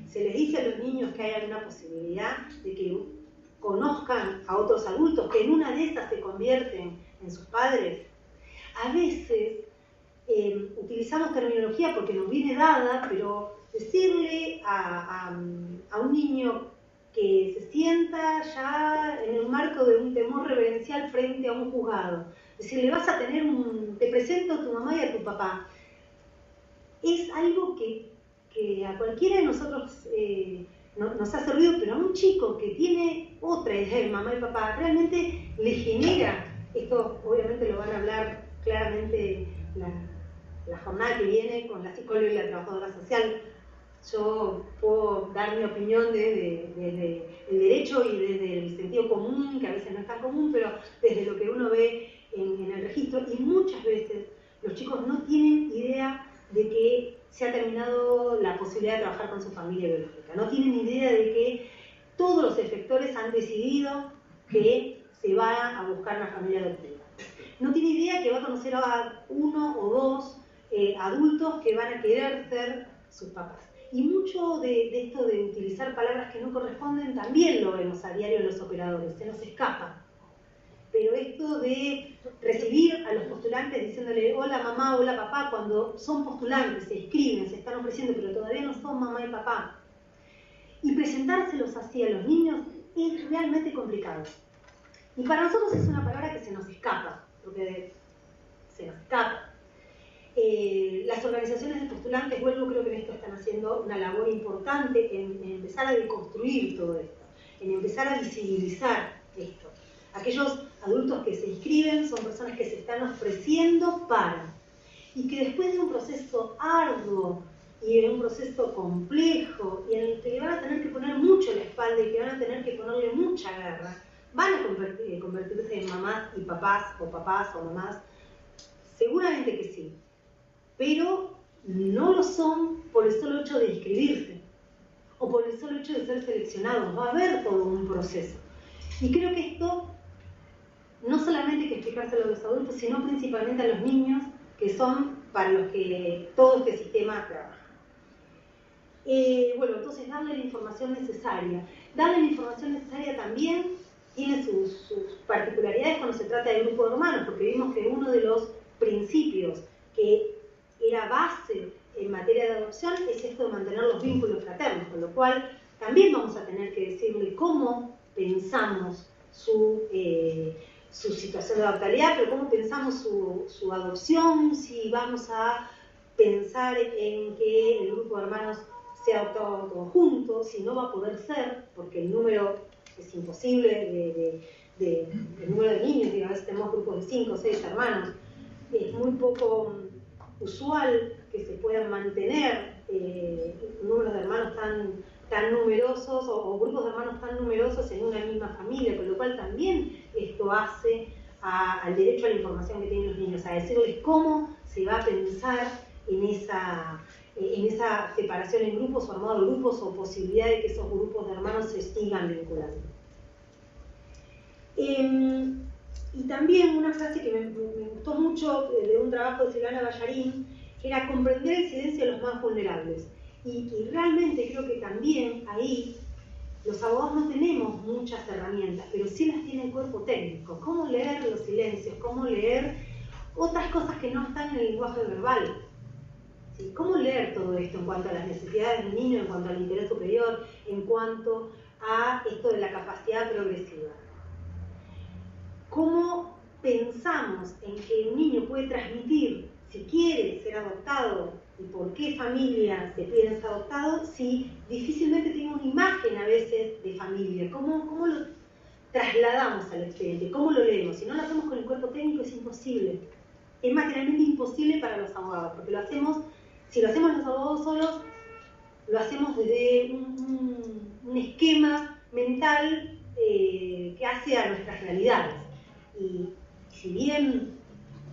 Se les dice a los niños que hay alguna posibilidad de que conozcan a otros adultos, que en una de esas se convierten en sus padres. A veces utilizamos terminología porque nos viene dada, pero decirle a un niño que se sienta ya en el marco de un temor reverencial frente a un juzgado, decirle te presento a tu mamá y a tu papá, es algo que a cualquiera de nosotros nos ha servido, pero a un chico que tiene otra idea de mamá y papá, realmente le genera, esto obviamente lo van a hablar claramente la jornada que viene con la psicóloga y la trabajadora social. Yo puedo dar mi opinión desde el derecho y desde el sentido común, que a veces no es tan común, pero desde lo que uno ve en el registro, y muchas veces los chicos no tienen idea de que se ha terminado la posibilidad de trabajar con su familia biológica. No tienen idea de que todos los efectores han decidido que se va a buscar una familia adoptiva. No tiene idea que va a conocer a uno o dos adultos que van a querer ser sus papás. Y mucho de esto de utilizar palabras que no corresponden también lo vemos a diario en los operadores, se nos escapa. Pero esto de recibir a los postulantes diciéndole hola mamá, hola papá, cuando son postulantes, se inscriben, se están ofreciendo, pero todavía no son mamá y papá. Y presentárselos así a los niños es realmente complicado. Y para nosotros es una palabra que se nos escapa, porque se nos escapa. Las organizaciones de postulantes, vuelvo, creo que en esto están haciendo una labor importante en empezar a deconstruir todo esto, en empezar a visibilizar esto. Aquellos adultos que se inscriben son personas que se están ofreciendo para, y que después de un proceso arduo y en un proceso complejo, y en el que le van a tener que poner mucho la espalda y que van a tener que ponerle mucha garra, van a convertirse en mamás y papás o mamás, seguramente que sí, pero no lo son por el solo hecho de inscribirse o por el solo hecho de ser seleccionados. Va a haber todo un proceso. Y creo que esto no solamente hay que explicárselo a los adultos, sino principalmente a los niños, que son para los que todo este sistema trabaja. Bueno, entonces darle la información necesaria. Darle la información necesaria también tiene sus particularidades cuando se trata de grupo de hermanos, porque vimos que uno de los principios que era base en materia de adopción es esto de mantener los vínculos fraternos, con lo cual también vamos a tener que decirle cómo pensamos su situación de adoptabilidad, pero cómo pensamos su adopción, si vamos a pensar en que el grupo de hermanos sea adoptado en conjunto, si no va a poder ser, porque el número es imposible el número de niños, digamos, a veces tenemos grupos de 5 o 6 hermanos, es muy poco usual que se puedan mantener números de hermanos tan numerosos o grupos de hermanos tan numerosos en una misma familia, con lo cual también esto hace al derecho a la información que tienen los niños, a decirles cómo se va a pensar en esa separación en grupos o armado de grupos o posibilidad de que esos grupos de hermanos se sigan vinculando. Y también una frase que me gustó mucho de un trabajo de Silvana Ballarín, que era comprender el silencio de los más vulnerables. Y realmente creo que también ahí los abogados no tenemos muchas herramientas, pero sí las tiene el cuerpo técnico. Cómo leer los silencios, cómo leer otras cosas que no están en el lenguaje verbal. ¿Sí? ¿Cómo leer todo esto en cuanto a las necesidades del niño, en cuanto al interés superior, en cuanto a esto de la capacidad progresiva? ¿Cómo pensamos en que un niño puede transmitir si quiere ser adoptado y por qué familia se pide ser adoptado si difícilmente tiene una imagen a veces de familia? ¿Cómo lo trasladamos al expediente? ¿Cómo lo leemos? Si no lo hacemos con el cuerpo técnico es imposible. Es materialmente imposible para los abogados, porque si lo hacemos los abogados solos, lo hacemos desde un esquema mental que hace a nuestras realidades. Y si bien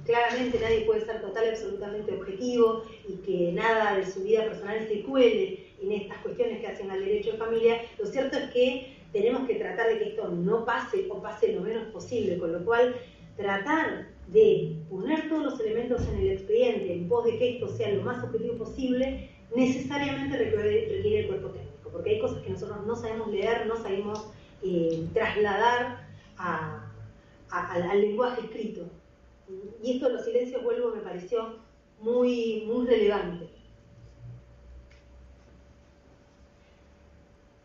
claramente nadie puede ser total y absolutamente objetivo y que nada de su vida personal se cuele en estas cuestiones que hacen al derecho de familia, lo cierto es que tenemos que tratar de que esto no pase o pase lo menos posible, con lo cual tratar de poner todos los elementos en el expediente en pos de que esto sea lo más objetivo posible necesariamente requiere el cuerpo técnico, porque hay cosas que nosotros no sabemos leer, no sabemos trasladar al lenguaje escrito. Y esto de los silencios, vuelvo, me pareció muy relevante.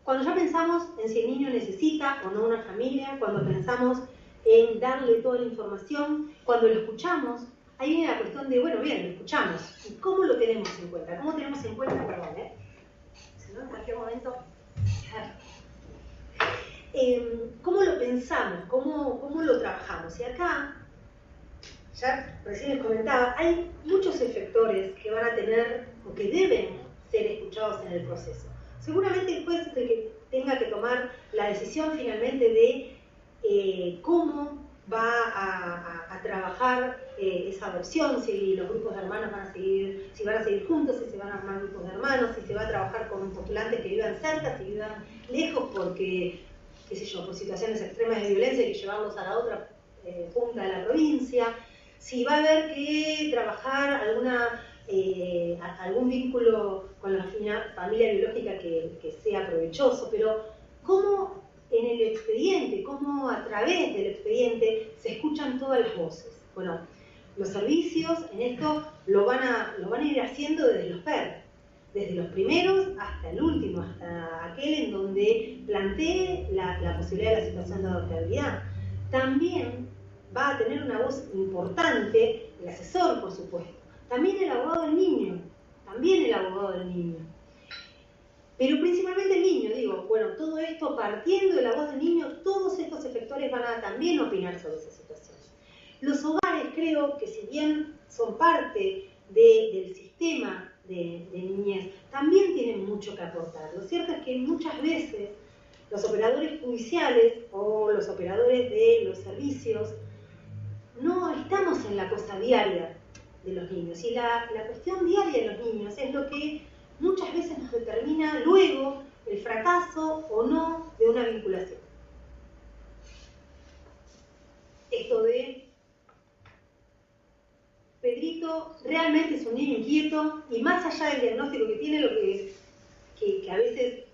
Cuando ya pensamos en si el niño necesita o no una familia, cuando pensamos en darle toda la información, cuando lo escuchamos, ahí viene la cuestión de, bueno, bien, lo escuchamos. ¿Y cómo lo tenemos en cuenta? ¿Cómo tenemos en cuenta? Perdón, si no, en cualquier momento... ¿Cómo lo pensamos? ¿Cómo lo trabajamos? Y acá, ya recién les comentaba, hay muchos efectores que van a tener o que deben ser escuchados en el proceso. Seguramente el juez es el que tenga que tomar la decisión finalmente de cómo va a trabajar esa adopción, si los grupos de hermanos van a seguir juntos, si se van a armar grupos de hermanos, si se va a trabajar con postulantes que vivan cerca, si vivan lejos, porque, qué sé yo, por situaciones extremas de violencia hay que llevarlos a la otra punta de la provincia, si va a haber que trabajar algún vínculo con la familia biológica que sea provechoso, pero ¿cómo en el expediente, cómo a través del expediente se escuchan todas las voces? Bueno, los servicios en esto lo van a ir haciendo desde los PER. desde los primeros hasta el último, hasta aquel en donde plantee la posibilidad de la situación de adoptabilidad. También va a tener una voz importante el asesor, por supuesto, también el abogado del niño, pero principalmente el niño, digo, bueno, todo esto partiendo de la voz del niño, todos estos efectores van a también opinar sobre esa situación. Los hogares, creo que si bien son parte del sistema de niñez, también tienen mucho que aportar. Lo cierto es que muchas veces los operadores judiciales o los operadores de los servicios no estamos en la cosa diaria de los niños. Y la cuestión diaria de los niños es lo que muchas veces nos determina luego el fracaso o no de una vinculación. Esto de Pedrito realmente es un niño inquieto y más allá del diagnóstico que tiene, lo que a veces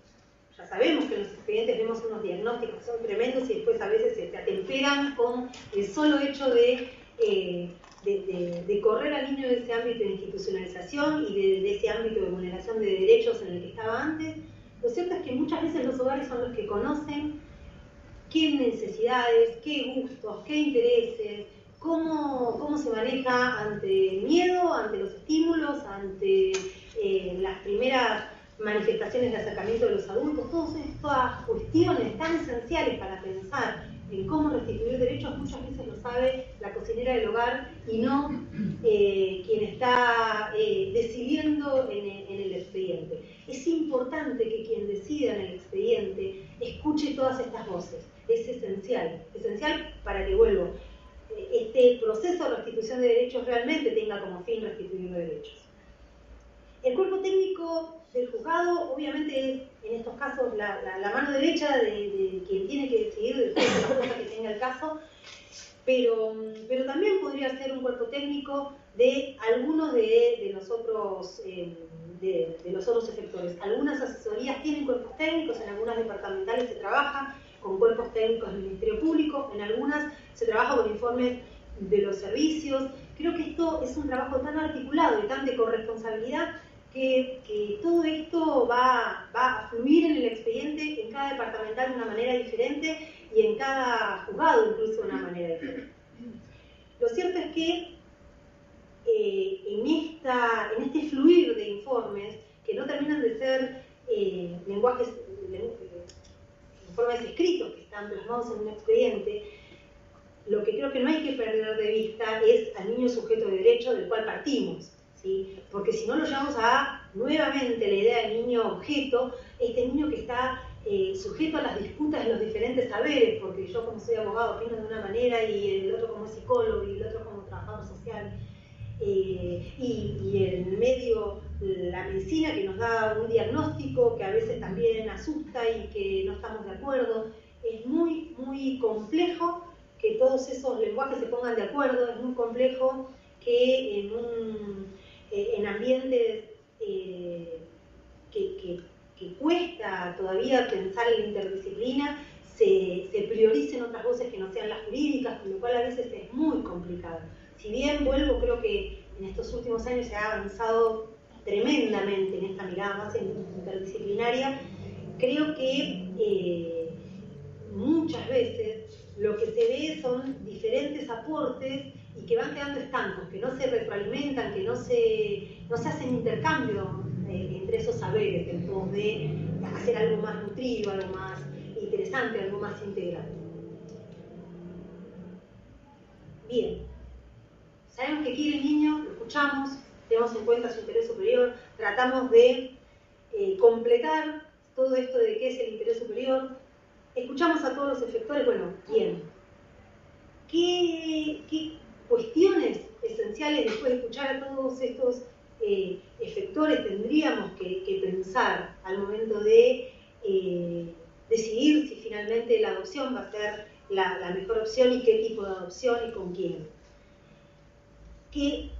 ya sabemos que en los expedientes vemos unos diagnósticos que son tremendos y después a veces se atemperan con el solo hecho de correr al niño de ese ámbito de institucionalización y de ese ámbito de vulneración de derechos en el que estaba antes. Lo cierto es que muchas veces los hogares son los que conocen qué necesidades, qué gustos, qué intereses, cómo se maneja ante el miedo, ante los estímulos, ante las primeras manifestaciones de acercamiento de los adultos. Todas estas cuestiones tan esenciales para pensar en cómo restituir derechos muchas veces lo sabe la cocinera del hogar y no quien está decidiendo en el expediente. Es importante que quien decida en el expediente escuche todas estas voces. Es esencial para que, vuelvo, este proceso de restitución de derechos realmente tenga como fin restituir derechos. El cuerpo técnico del juzgado, obviamente, es en estos casos la mano derecha de quien tiene que decidir de todas las cosas que tenga el caso, pero también podría ser un cuerpo técnico de algunos de los otros efectores. Algunas asesorías tienen cuerpos técnicos, en algunas departamentales se trabaja con cuerpos técnicos del Ministerio Público, en algunas se trabaja con informes de los servicios. Creo que esto es un trabajo tan articulado y tan de corresponsabilidad que todo esto va a fluir en el expediente en cada departamental de una manera diferente y en cada juzgado incluso de una manera diferente. Lo cierto es que en este fluir de informes, que no terminan de ser informes escritos que están plasmados en un expediente, lo que creo que no hay que perder de vista es al niño sujeto de derecho del cual partimos, ¿sí? Porque si no lo llevamos a, nuevamente, la idea del niño objeto, este niño que está sujeto a las disputas de los diferentes saberes, porque yo como soy abogado opino de una manera y el otro como psicólogo y el otro como trabajador social, y en el medio la medicina que nos da un diagnóstico que a veces también asusta y que no estamos de acuerdo. Es muy, muy complejo que todos esos lenguajes se pongan de acuerdo, es muy complejo que en ambientes que cuesta todavía pensar en la interdisciplina, se prioricen otras voces que no sean las jurídicas, con lo cual a veces es muy complicado. Si bien, vuelvo, creo que en estos últimos años se ha avanzado tremendamente en esta mirada más interdisciplinaria, creo que muchas veces lo que se ve son diferentes aportes y que van quedando estancos, que no se retroalimentan, que no se hacen intercambio entre esos saberes en pos de hacer algo más nutrido, algo más interesante, algo más integral. Bien, sabemos que quiere el niño, lo escuchamos, tenemos en cuenta su interés superior, tratamos de completar todo esto de qué es el interés superior, escuchamos a todos los efectores. Bueno, bien, ¿qué cuestiones esenciales después de escuchar a todos estos efectores tendríamos que pensar al momento de decidir si finalmente la adopción va a ser la mejor opción y qué tipo de adopción y con quién? Que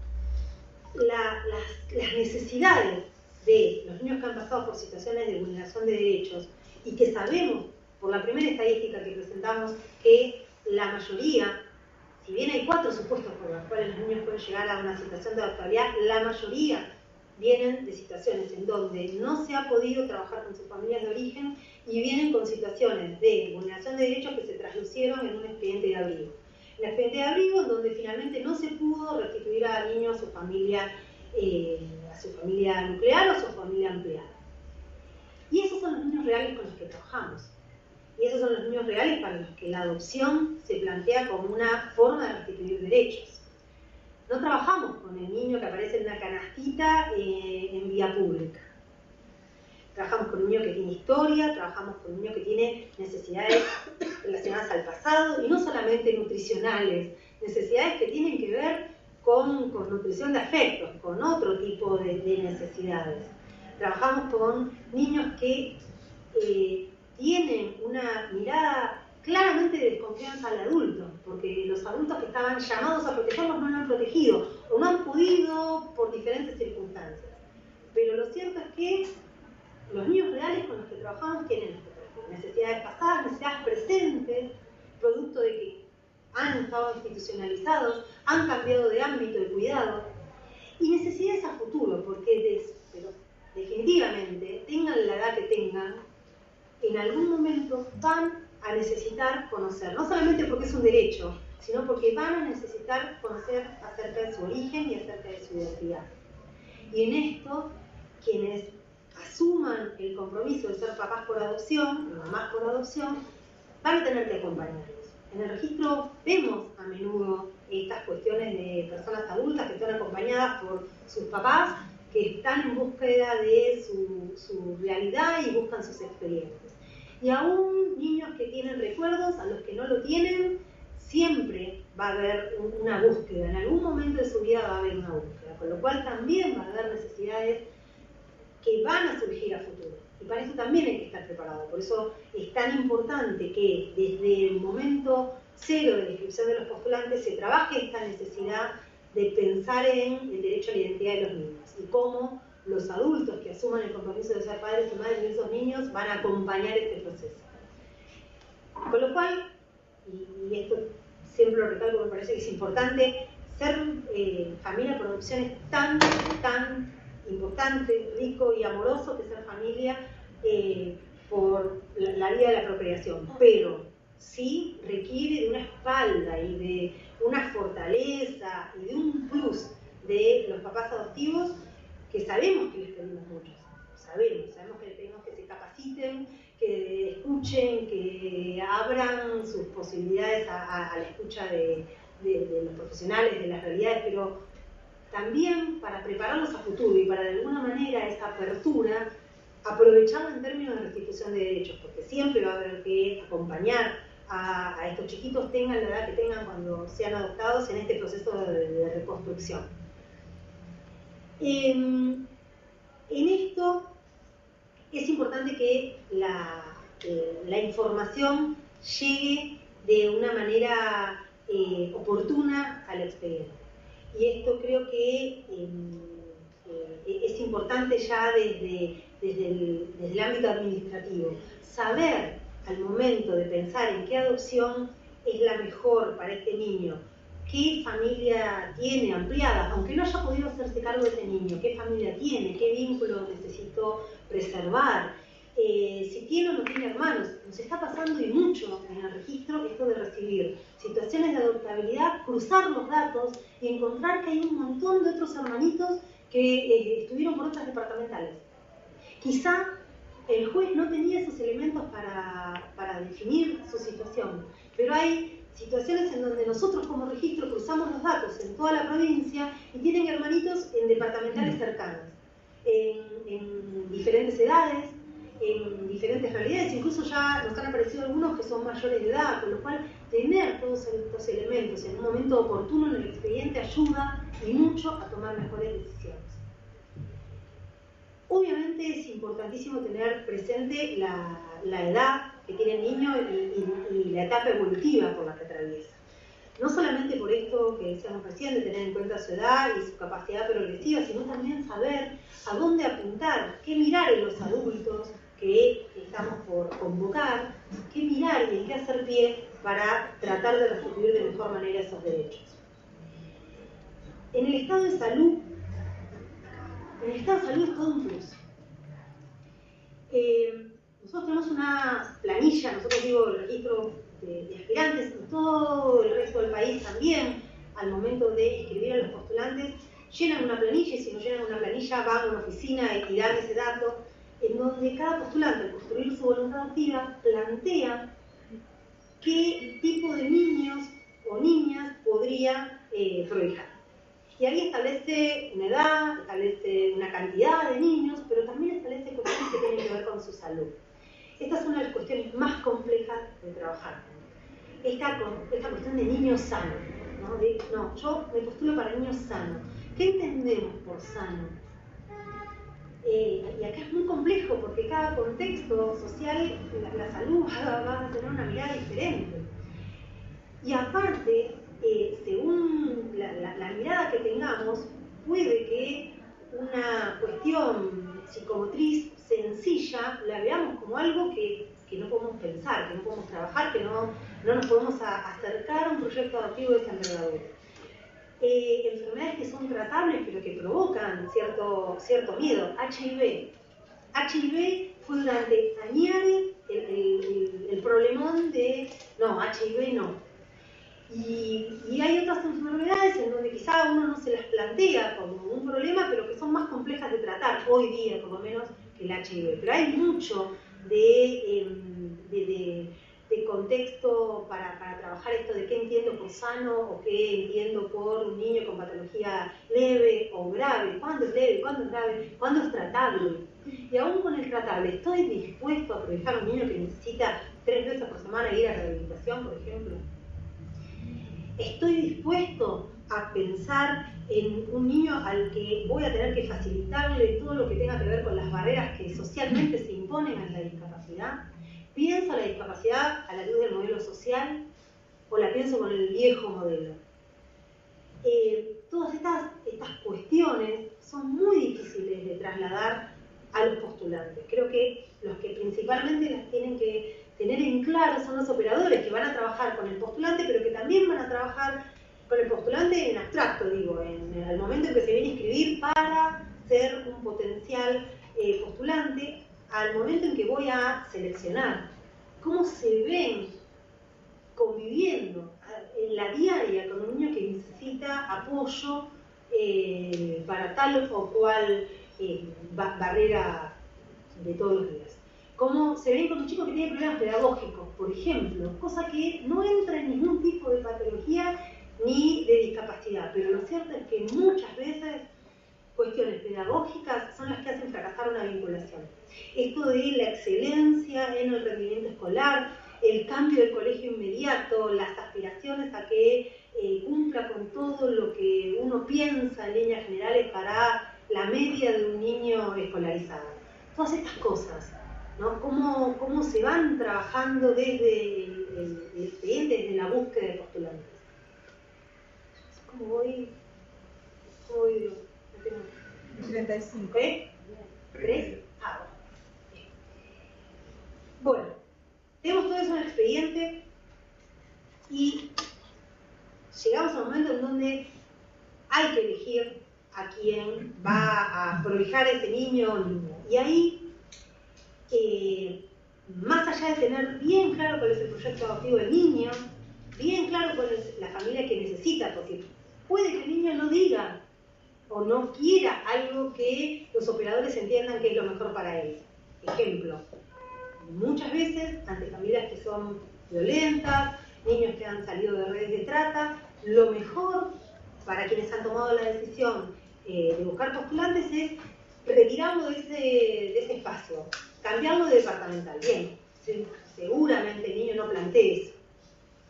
las necesidades de los niños que han pasado por situaciones de vulneración de derechos y que sabemos por la primera estadística que presentamos que la mayoría, si bien hay 4 supuestos por los cuales los niños pueden llegar a una situación de adoptabilidad, la mayoría vienen de situaciones en donde no se ha podido trabajar con sus familias de origen y vienen con situaciones de vulneración de derechos que se traslucieron en un expediente de abrigo. El expediente de abrigo en donde finalmente no se pudo restituir al niño a su familia nuclear o a su familia ampliada. Y esos son los niños reales con los que trabajamos. Y esos son los niños reales para los que la adopción se plantea como una forma de restituir derechos. No trabajamos con el niño que aparece en una canastita en vía pública. Trabajamos con un niño que tiene historia, trabajamos con un niño que tiene necesidades relacionadas al pasado, y no solamente nutricionales, necesidades que tienen que ver con nutrición de afectos, con otro tipo de necesidades. Trabajamos con niños que tienen una mirada claramente de desconfianza al adulto, porque los adultos que estaban llamados a protegerlos no lo han protegido, o no han podido por diferentes circunstancias. Pero lo cierto es que los niños reales con los que trabajamos tienen necesidades pasadas, necesidades presentes, producto de que han estado institucionalizados, han cambiado de ámbito de cuidado, y necesidades a futuro, porque pero definitivamente, tengan la edad que tengan, en algún momento van a necesitar conocer, no solamente porque es un derecho, sino porque van a necesitar conocer acerca de su origen y acerca de su identidad. Y en esto, quienes asuman el compromiso de ser papás por adopción, mamás por adopción, van a tener que acompañarlos. En el registro vemos a menudo estas cuestiones de personas adultas que están acompañadas por sus papás, que están en búsqueda de su realidad y buscan sus experiencias. Y aún niños que tienen recuerdos, a los que no lo tienen, siempre va a haber una búsqueda. En algún momento de su vida va a haber una búsqueda, con lo cual también va a haber necesidades que van a surgir a futuro. Y para eso también hay que estar preparado. Por eso es tan importante que desde el momento cero de la inscripción de los postulantes se trabaje esta necesidad de pensar en el derecho a la identidad de los niños y cómo los adultos que asuman el compromiso de ser padres y madres de esos niños van a acompañar este proceso. Con lo cual, y esto siempre lo recalco, me parece que es importante, ser familia por adopción es tan importante, rico y amoroso que ser familia por la vía de la procreación, pero sí requiere de una espalda y de una fortaleza y de un plus de los papás adoptivos que sabemos que les pedimos mucho, sabemos que les pedimos que se capaciten, que escuchen, que abran sus posibilidades a la escucha de los profesionales, de las realidades, pero también para prepararlos a futuro y para de alguna manera esa apertura, aprovecharlo en términos de restitución de derechos, porque siempre va a haber que acompañar a estos chiquitos, tengan la edad que tengan cuando sean adoptados, en este proceso de reconstrucción. En esto es importante que la información llegue de una manera oportuna al expediente. Y esto creo que es importante ya desde el ámbito administrativo. Saber al momento de pensar en qué adopción es la mejor para este niño, qué familia tiene ampliada, aunque no haya podido hacerse cargo de ese niño, qué familia tiene, qué vínculo necesito preservar, si tiene o no tiene hermanos. Nos está pasando y mucho en el registro esto de recibir situaciones de adoptabilidad, cruzar los datos y encontrar que hay un montón de otros hermanitos que estuvieron por otras departamentales. Quizá el juez no tenía esos elementos para definir su situación, pero hay situaciones en donde nosotros como registro cruzamos los datos en toda la provincia y tienen hermanitos en departamentales cercanas, en diferentes edades, en diferentes realidades, incluso ya nos han aparecido algunos que son mayores de edad, con lo cual tener todos estos elementos en un momento oportuno en el expediente ayuda y mucho a tomar mejores decisiones. Obviamente es importantísimo tener presente la edad que tiene el niño y la etapa evolutiva por la que atraviesa. No solamente por esto que decíamos recién, de tener en cuenta su edad y su capacidad progresiva, sino también saber a dónde apuntar, qué mirar en los adultos que estamos por convocar, qué mirar y en qué hacer pie para tratar de restituir de mejor manera esos derechos. En el estado de salud el estado de salud es todo un plus. Nosotros tenemos una planilla, nosotros digo el registro de aspirantes, en todo el resto del país también, al momento de inscribir a los postulantes, llenan una planilla, y si no llenan una planilla van a una oficina y dan ese dato, en donde cada postulante, al construir su voluntad activa, plantea qué tipo de niños o niñas podría prohijar. Y ahí establece una edad, establece una cantidad de niños, pero también establece cuestiones que tienen que ver con su salud. Esta es una de las cuestiones más complejas de trabajar. Esta cuestión de niño sano. ¿No? Yo me postulo para niños sanos. ¿Qué entendemos por sano? Y acá es muy complejo porque cada contexto social, la salud va a tener una mirada diferente. Y aparte, según la mirada que tengamos, puede que una cuestión psicomotriz sencilla la veamos como algo que no podemos pensar, que no podemos trabajar, que no nos podemos acercar a un proyecto adoptivo de esa envergadura. Enfermedades que son tratables pero que provocan cierto miedo. HIV fue durante años el problemón de no, HIV no. Y hay otras enfermedades en donde quizá uno no se las plantea como un problema, pero que son más complejas de tratar hoy día, por lo menos, que el HIV. Pero hay mucho de contexto para trabajar esto de qué entiendo por sano o qué entiendo por un niño con patología leve o grave, cuándo es leve, cuándo es grave, cuándo es tratable. Y aún con el tratable, ¿estoy dispuesto a proteger a un niño que necesita 3 veces por semana ir a rehabilitación, por ejemplo? ¿Estoy dispuesto a pensar en un niño al que voy a tener que facilitarle todo lo que tenga que ver con las barreras que socialmente se imponen a la discapacidad? ¿Pienso la discapacidad a la luz del modelo social o la pienso con el viejo modelo? Todas estas cuestiones son muy difíciles de trasladar a los postulantes. Creo que los que principalmente las tienen que tener en claro son los operadores que van a trabajar con el postulante, pero que también van a trabajar con el postulante en abstracto, digo, en el momento en que se viene a inscribir para ser un potencial postulante, al momento en que voy a seleccionar cómo se ven conviviendo en la diaria con un niño que necesita apoyo para tal o cual barrera de todos los días. Cómo se ven con un chico que tiene problemas pedagógicos, por ejemplo, cosa que no entra en ningún tipo de patología ni de discapacidad, pero lo cierto es que muchas veces cuestiones pedagógicas son las que hacen fracasar una vinculación. Esto de la excelencia en el rendimiento escolar, el cambio de colegio inmediato, las aspiraciones a que cumpla con todo lo que uno piensa en líneas generales para la media de un niño escolarizado. Todas estas cosas, ¿no? Cómo se van trabajando desde el expediente, desde la búsqueda de postulantes. ¿Cómo voy? No tengo... 35. ¿Eh? 3. Bueno, tenemos todo eso en el expediente y llegamos a un momento en donde hay que elegir a quién va a prohijar a ese niño o niña. Y ahí, más allá de tener bien claro cuál es el proyecto adoptivo del niño, bien claro cuál es la familia que necesita, porque puede que el niño no diga o no quiera algo que los operadores entiendan que es lo mejor para él. Ejemplo, muchas veces, ante familias que son violentas, niños que han salido de redes de trata, lo mejor para quienes han tomado la decisión de buscar postulantes es retirarlo de ese espacio, cambiarlo de departamental. Bien, seguramente el niño no plantee eso,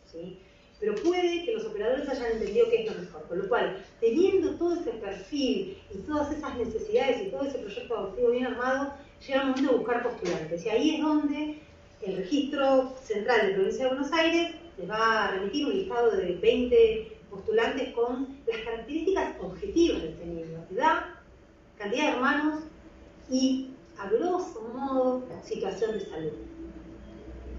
¿sí? Pero puede que los operadores hayan entendido que es lo mejor, con lo cual, teniendo todo ese perfil y todas esas necesidades y todo ese proyecto adoptivo bien armado, llega el momento de buscar postulantes. Y ahí es donde el Registro Central de Provincia de Buenos Aires les va a remitir un listado de 20 postulantes con las características objetivas de este niño: edad, cantidad de hermanos y, a grosso modo, situación de salud.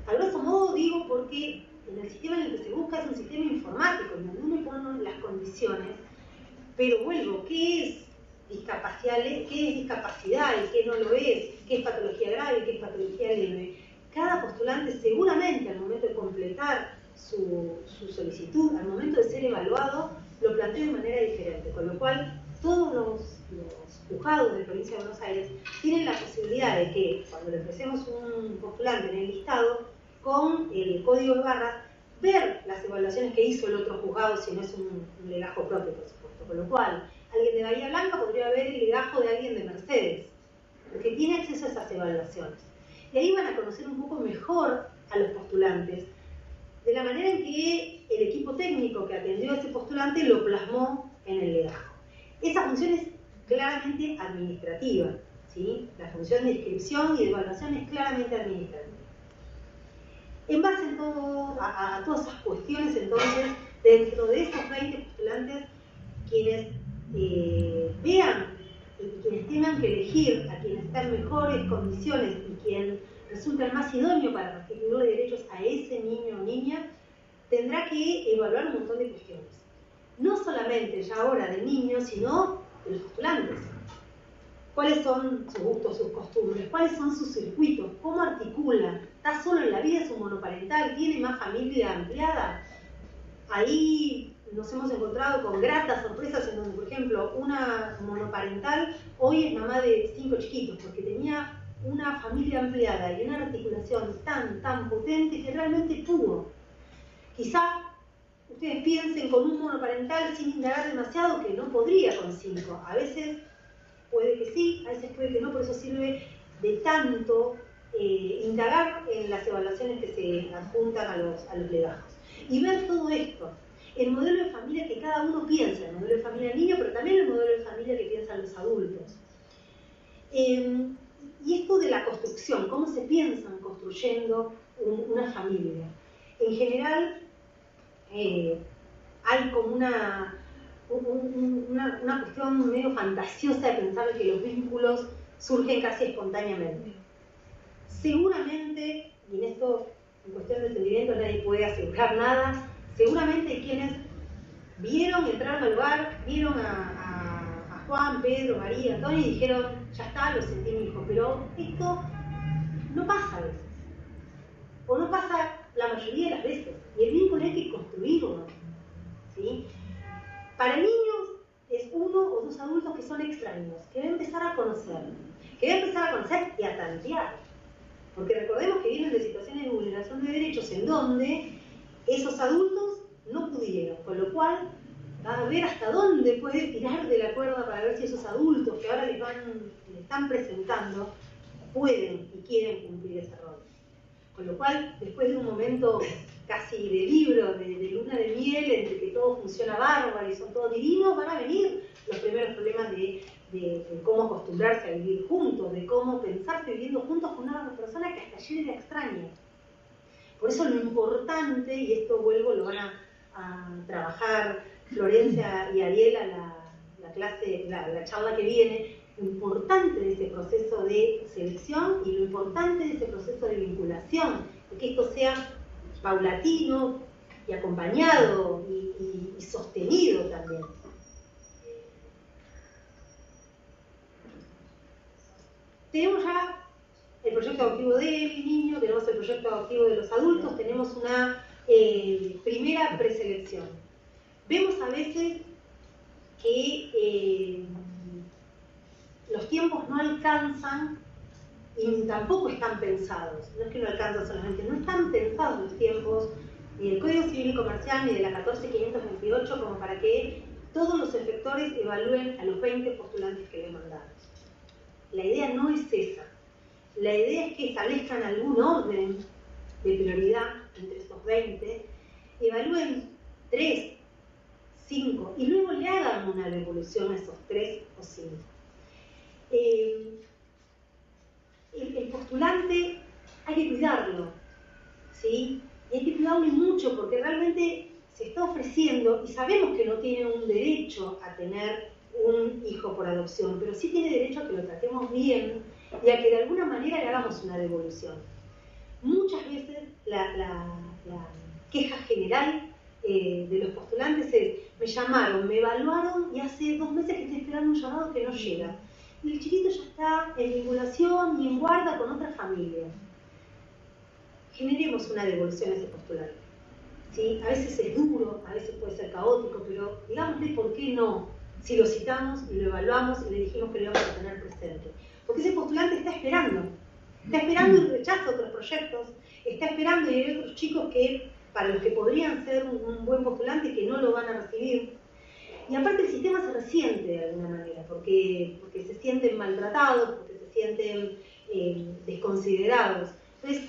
A grosso modo digo porque en el sistema en el que se busca es un sistema informático, en donde uno pone las condiciones, pero vuelvo, ¿qué es discapacidad, qué es discapacidad y qué no lo es, qué es patología grave y qué es patología leve, cada postulante seguramente al momento de completar su solicitud, al momento de ser evaluado, lo plantea de manera diferente, con lo cual todos los juzgados de la provincia de Buenos Aires tienen la posibilidad de que cuando le ofrecemos un postulante en el listado, con el código de barras, ver las evaluaciones que hizo el otro juzgado si no es un legajo propio, por supuesto, con lo cual alguien de Bahía Blanca podría ver el legajo de alguien de Mercedes, porque tiene acceso a esas evaluaciones. Y ahí van a conocer un poco mejor a los postulantes, de la manera en que el equipo técnico que atendió a ese postulante lo plasmó en el legajo. Esa función es claramente administrativa, ¿sí? La función de inscripción y de evaluación es claramente administrativa. En base a todas esas cuestiones, entonces, dentro de esos 20 postulantes, quienes vean y quienes tengan que elegir a quienes están en mejores condiciones y quien resulta el más idóneo para restituirle derechos a ese niño o niña, tendrá que evaluar un montón de cuestiones. No solamente ya ahora del niño, sino de los postulantes. ¿Cuáles son sus gustos, sus costumbres? ¿Cuáles son sus circuitos? ¿Cómo articula? ¿Está solo en la vida? ¿Es un monoparental? ¿Tiene más familia ampliada? Ahí nos hemos encontrado con gratas sorpresas en donde, por ejemplo, una monoparental hoy es mamá de 5 chiquitos porque tenía una familia ampliada y una articulación tan potente que realmente pudo. Quizá ustedes piensen con un monoparental sin indagar demasiado que no podría con 5. A veces puede que sí, a veces puede que no, por eso sirve de tanto indagar en las evaluaciones que se adjuntan a los legajos. Y ver todo esto, el modelo de familia que cada uno piensa, el modelo de familia del niño, pero también el modelo de familia que piensan los adultos. Y esto de la construcción, cómo se piensan construyendo una familia. En general, hay como una cuestión medio fantasiosa de pensar que los vínculos surgen casi espontáneamente. Seguramente, y en esto, en cuestión de sentimientos, nadie puede asegurar nada, seguramente hay quienes entraron al lugar, vieron a Juan, Pedro, María, Antonio y dijeron, ya está, lo sentí mi hijo, pero esto no pasa a veces. O no pasa la mayoría de las veces. Y el vínculo hay que construirlo, ¿sí? Para niños es uno o dos adultos que son extraños, que deben empezar a conocer, y a tantear. Porque recordemos que vienen de situaciones de vulneración de derechos en donde esos adultos no pudieron, con lo cual va a ver hasta dónde puede tirar de la cuerda para ver si esos adultos que ahora les están presentando pueden y quieren cumplir ese rol. Con lo cual, después de un momento casi de libro, de luna de miel, entre que todo funciona bárbaro y son todos divinos, van a venir los primeros problemas de cómo acostumbrarse a vivir juntos, de cómo pensarse viviendo juntos con una persona que hasta ayer era extraña. Por eso lo importante, y esto lo van a trabajar Florencia y Ariel a la charla que viene, lo importante de ese proceso de selección y lo importante de ese proceso de vinculación, de que esto sea paulatino y acompañado y sostenido también. Tenemos ya el proyecto adoptivo del niño, tenemos el proyecto adoptivo de los adultos, tenemos una primera preselección. Vemos a veces que los tiempos no alcanzan y tampoco están pensados. No es que no alcanzan solamente, no están pensados los tiempos ni del Código Civil y Comercial ni de la 14528 como para que todos los efectores evalúen a los 20 postulantes que le mandamos. La idea no es esa. La idea es que establezcan algún orden de prioridad entre esos 20, evalúen 3, 5 y luego le hagan una devolución a esos 3 o 5. El postulante hay que cuidarlo, ¿sí? Y hay que cuidarlo mucho porque realmente se está ofreciendo y sabemos que no tiene un derecho a tener un hijo por adopción, pero sí tiene derecho a que lo tratemos bien y a que de alguna manera le hagamos una devolución. Muchas veces la queja general de los postulantes es: me me llamaron, me evaluaron y hace 2 meses que estoy esperando un llamado que no llega. Y el chiquito ya está en vinculación y en guarda con otra familia. Generemos una devolución a ese postulante. ¿Sí? A veces es duro, a veces puede ser caótico, pero digámosle por qué no, si lo citamos y lo evaluamos y le dijimos que lo íbamos a tener presente. Porque ese postulante está esperando y rechaza otros proyectos, está esperando y hay otros chicos que, para los que podrían ser un buen postulante, que no lo van a recibir. Y aparte el sistema se resiente de alguna manera, porque se sienten maltratados, porque se sienten desconsiderados. Entonces,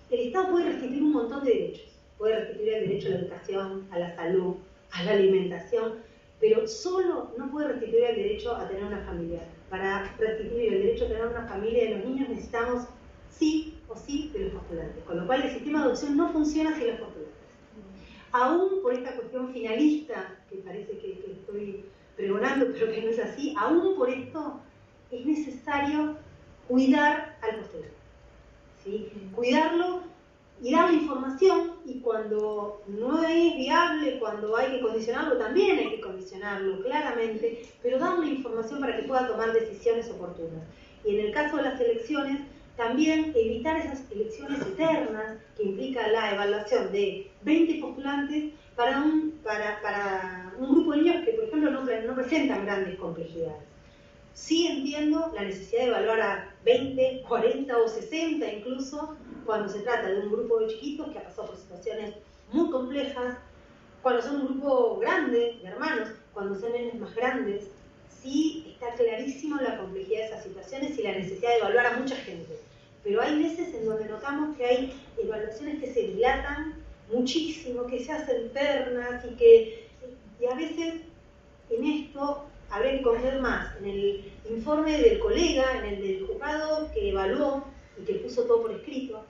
el Estado puede restituir un montón de derechos. Puede restituir el derecho a la educación, a la salud, a la alimentación, pero solo no puede restituir el derecho a tener una familia. Para restituir el derecho a tener una familia de los niños necesitamos sí o sí de los postulantes. Con lo cual el sistema de adopción no funciona sin los postulantes. Aún por esta cuestión finalista, que parece que estoy pregonando, pero que no es así, aún por esto es necesario cuidar al postulante. ¿Sí? Cuidarlo y darle información, y cuando no es viable, cuando hay que condicionarlo, también hay que condicionarlo claramente, pero darle información para que pueda tomar decisiones oportunas. Y en el caso de las elecciones, también evitar esas elecciones eternas que implica la evaluación de 20 postulantes para un grupo de niños que, por ejemplo, no presentan grandes complejidades. Sí entiendo la necesidad de evaluar a 20, 40 o 60 incluso, cuando se trata de un grupo de chiquitos que ha pasado por situaciones muy complejas, cuando son un grupo grande de hermanos, cuando son nenes más grandes. Sí está clarísimo la complejidad de esas situaciones y la necesidad de evaluar a mucha gente. Pero hay veces en donde notamos que hay evaluaciones que se dilatan muchísimo, que se hacen ternas y a veces en esto habría que conocer más en el informe del colega, en el del juzgado que evaluó y que puso todo por escrito.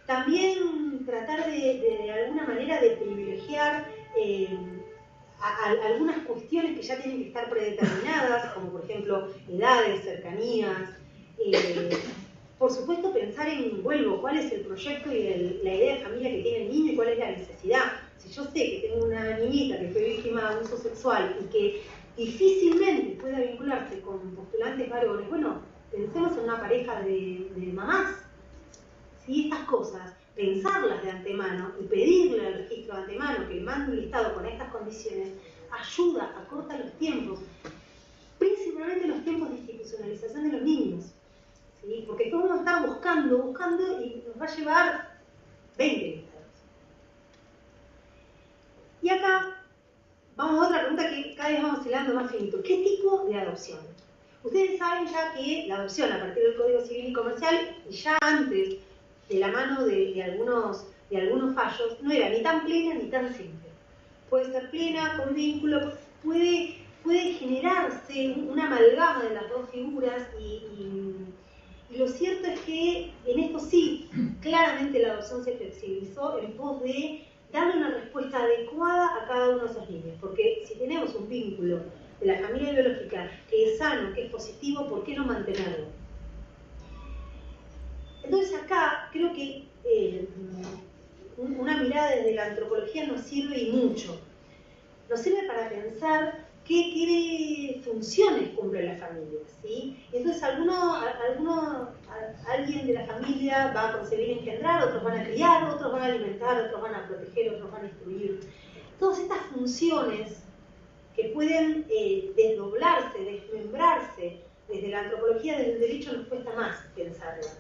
También tratar de alguna manera de privilegiar algunas cuestiones que ya tienen que estar predeterminadas, como por ejemplo edades, cercanías. Por supuesto pensar cuál es el proyecto y la idea de familia que tiene el niño y cuál es la necesidad. Si yo sé que tengo una niñita que fue víctima de abuso sexual y que difícilmente pueda vincularse con postulantes varones, bueno, pensemos en una pareja de mamás. ¿Sí? Estas cosas, pensarlas de antemano y pedirle al registro de antemano que le mande un listado con estas condiciones, ayuda, acorta los tiempos, principalmente los tiempos de institucionalización de los niños. ¿Sí? Porque todos vamos a estar buscando y nos va a llevar 20 listados. Y acá vamos a otra pregunta que cada vez vamos hilando más finito. ¿Qué tipo de adopción? Ustedes saben ya que la adopción a partir del Código Civil y Comercial, y ya antes de la mano de algunos fallos, no era ni tan plena ni tan simple. Puede ser plena, con vínculo, puede generarse una amalgama de las dos figuras y lo cierto es que en esto sí, claramente la adopción se flexibilizó en pos de darle una respuesta adecuada a cada uno de esos niños. Porque si tenemos un vínculo de la familia biológica que es sano, que es positivo, ¿por qué no mantenerlo? Entonces acá creo que una mirada desde la antropología nos sirve y mucho. Nos sirve para pensar qué funciones cumple la familia, ¿sí? Entonces alguien de la familia va a concebir y engendrar, otros van a criar, otros van a alimentar, otros van a proteger, otros van a instruir. Todas estas funciones que pueden desdoblarse, desmembrarse desde la antropología, desde el derecho nos cuesta más pensarlas.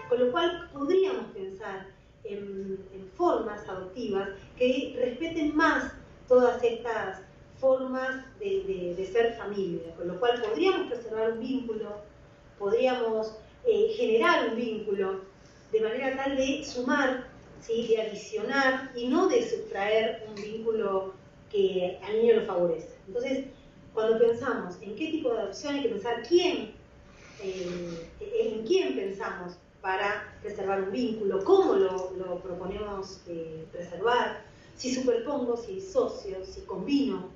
Con lo cual podríamos pensar en formas adoptivas que respeten más todas estas formas de ser familia, con lo cual podríamos preservar un vínculo, podríamos generar un vínculo de manera tal de sumar, ¿sí? De adicionar y no de sustraer un vínculo que al niño lo favorece. Entonces, cuando pensamos en qué tipo de adopción hay que pensar en quién pensamos para preservar un vínculo, cómo lo proponemos preservar, si superpongo, si disocio, si combino.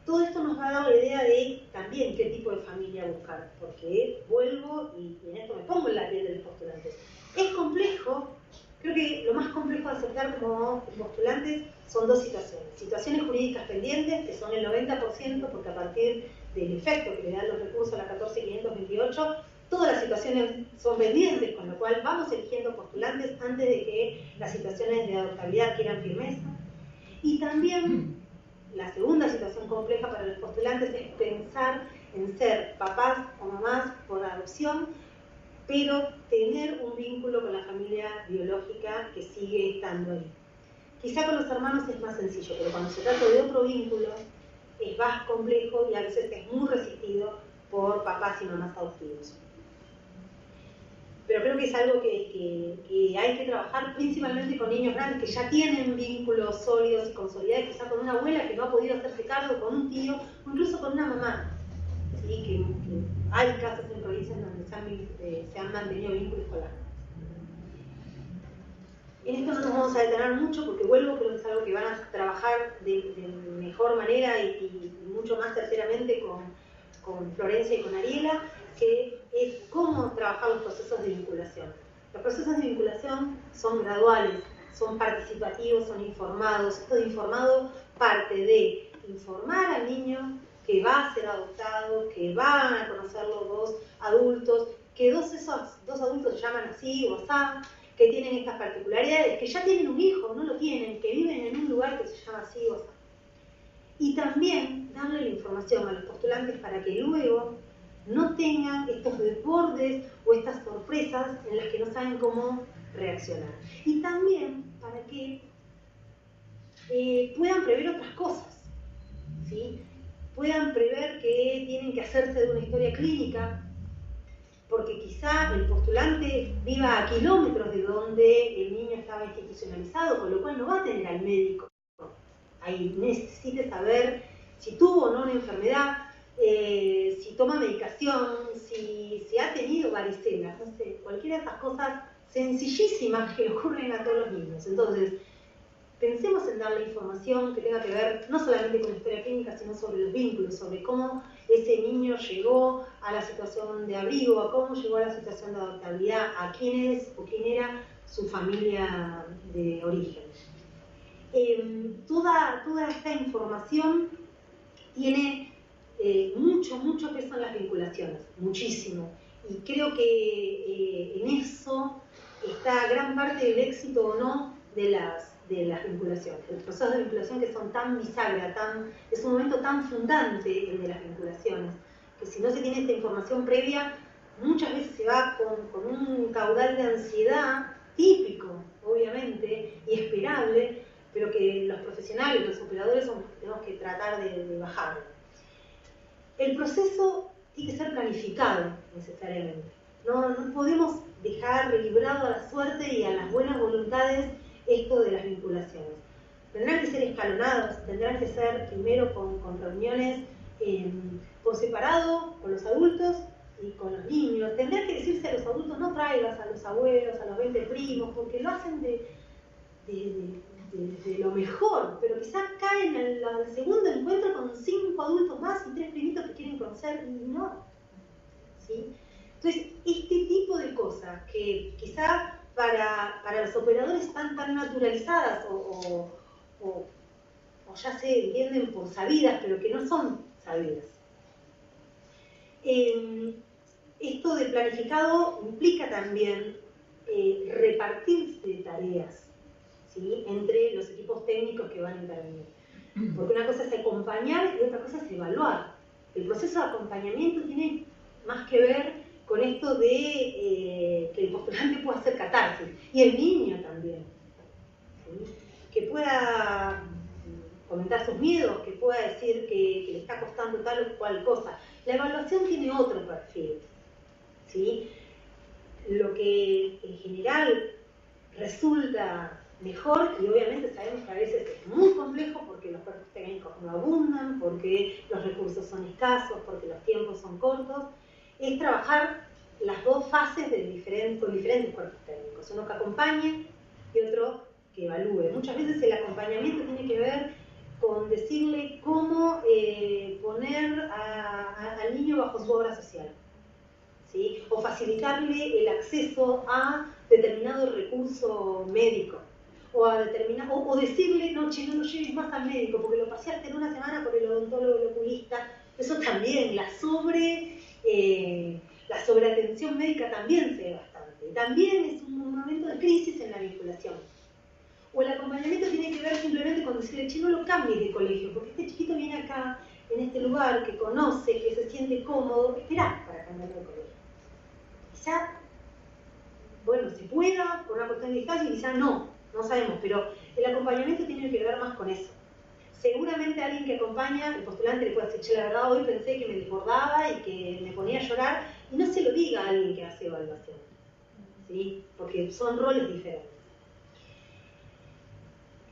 Todo esto nos va a dar la idea de también qué tipo de familia buscar, porque vuelvo y en esto me pongo en la piel de los postulantes. Es complejo, Creo que lo más complejo de aceptar como postulantes son dos situaciones. Situaciones jurídicas pendientes, que son el 90%, porque a partir del efecto que le dan los recursos a la 14.528, todas las situaciones son pendientes, con lo cual vamos eligiendo postulantes antes de que las situaciones de adoptabilidad adquieran firmeza. Y también la segunda situación compleja para los postulantes es pensar en ser papás o mamás por adopción, pero tener un vínculo con la familia biológica que sigue estando ahí. Quizá con los hermanos es más sencillo, pero cuando se trata de otro vínculo es más complejo y a veces es muy resistido por papás y mamás adoptivos. Pero creo que es algo que hay que trabajar principalmente con niños grandes que ya tienen vínculos sólidos y consolidados, quizá con una abuela que no ha podido hacerse cargo, con un tío, o incluso con una mamá. ¿Sí? Que hay casos en provincias donde se han mantenido vínculos con la mamá. En esto no nos vamos a detener mucho porque vuelvo, creo que es algo que van a trabajar de mejor manera y mucho más certeramente con Florencia y con Ariela, que es cómo trabajar los procesos de vinculación. Los procesos de vinculación son graduales, son participativos, son informados. Esto de informado parte de informar al niño que va a ser adoptado, que van a conocer los dos adultos, que esos dos adultos se llaman así o así, que tienen estas particularidades, que ya tienen un hijo, no lo tienen, que viven en un lugar que se llama así o así. Y también darle la información a los postulantes para que luego no tengan estos desbordes o estas sorpresas en las que no saben cómo reaccionar. Y también para que puedan prever otras cosas, ¿sí? Puedan prever que tienen que hacerse de una historia clínica, porque quizá el postulante viva a kilómetros de donde el niño estaba institucionalizado, con lo cual no va a tener al médico ahí, necesite saber si tuvo o no una enfermedad, si toma medicación, si ha tenido varicela, no sé, cualquiera de esas cosas sencillísimas que le ocurren a todos los niños. Entonces, pensemos en darle información que tenga que ver no solamente con la historia clínica, sino sobre los vínculos, sobre cómo ese niño llegó a la situación de abrigo, a cómo llegó a la situación de adoptabilidad, a quién es o quién era su familia de origen. Toda esta información tiene mucho peso en las vinculaciones, muchísimo. Y creo que en eso está gran parte del éxito o no de las vinculaciones. Los procesos de vinculación que son tan bisagra, es un momento tan fundante el de las vinculaciones, que si no se tiene esta información previa, muchas veces se va con un caudal de ansiedad típico, obviamente, y esperable, pero que los profesionales, los operadores, tenemos que tratar de bajarlo. El proceso tiene que ser planificado necesariamente. No podemos dejar librado a la suerte y a las buenas voluntades esto de las vinculaciones. Tendrán que ser escalonados, tendrán que ser primero con reuniones por separado, con los adultos y con los niños. Tendrán que decirse a los adultos, no traigas a los abuelos, a los 20 primos, porque lo hacen de lo mejor, pero quizás caen al segundo encuentro con 5 adultos más y 3 primitos que quieren conocer y no. ¿Sí? Entonces, este tipo de cosas que quizás para los operadores están tan naturalizadas o ya se entienden por sabidas, pero que no son sabidas. Esto de planificado implica también repartirse tareas, ¿sí? Entre los equipos técnicos que van a intervenir. Porque una cosa es acompañar y otra cosa es evaluar. El proceso de acompañamiento tiene más que ver con esto de que el postulante pueda hacer catarsis, y el niño también, ¿sí? Que pueda comentar sus miedos, que pueda decir que le está costando tal o cual cosa. La evaluación tiene otro perfil, ¿sí? Lo que en general resulta mejor, y obviamente sabemos que a veces es muy complejo porque los cuerpos técnicos no abundan, porque los recursos son escasos, porque los tiempos son cortos, es trabajar las dos fases con diferentes cuerpos técnicos, uno que acompañe y otro que evalúe. Muchas veces el acompañamiento tiene que ver con decirle cómo poner al niño bajo su obra social, ¿sí? O facilitarle el acceso a determinado recurso médico, o decirle, no, che, no lo lleves más al médico porque lo paseaste en una semana por el odontólogo, el oculista. Eso también, la sobreatención médica también se ve bastante. También es un momento de crisis en la vinculación. O el acompañamiento tiene que ver simplemente con decirle, che, no lo cambies de colegio, porque este chiquito viene acá, en este lugar, que conoce, que se siente cómodo, esperá para cambiarlo de colegio. Quizá, bueno, se pueda por una cuestión de distancia y quizá no sabemos, pero el acompañamiento tiene que ver más con eso. Seguramente alguien que acompaña, el postulante le puede decir, che, la verdad hoy pensé que me desbordaba y que me ponía a llorar, y no se lo diga a alguien que hace evaluación, ¿sí? Porque son roles diferentes.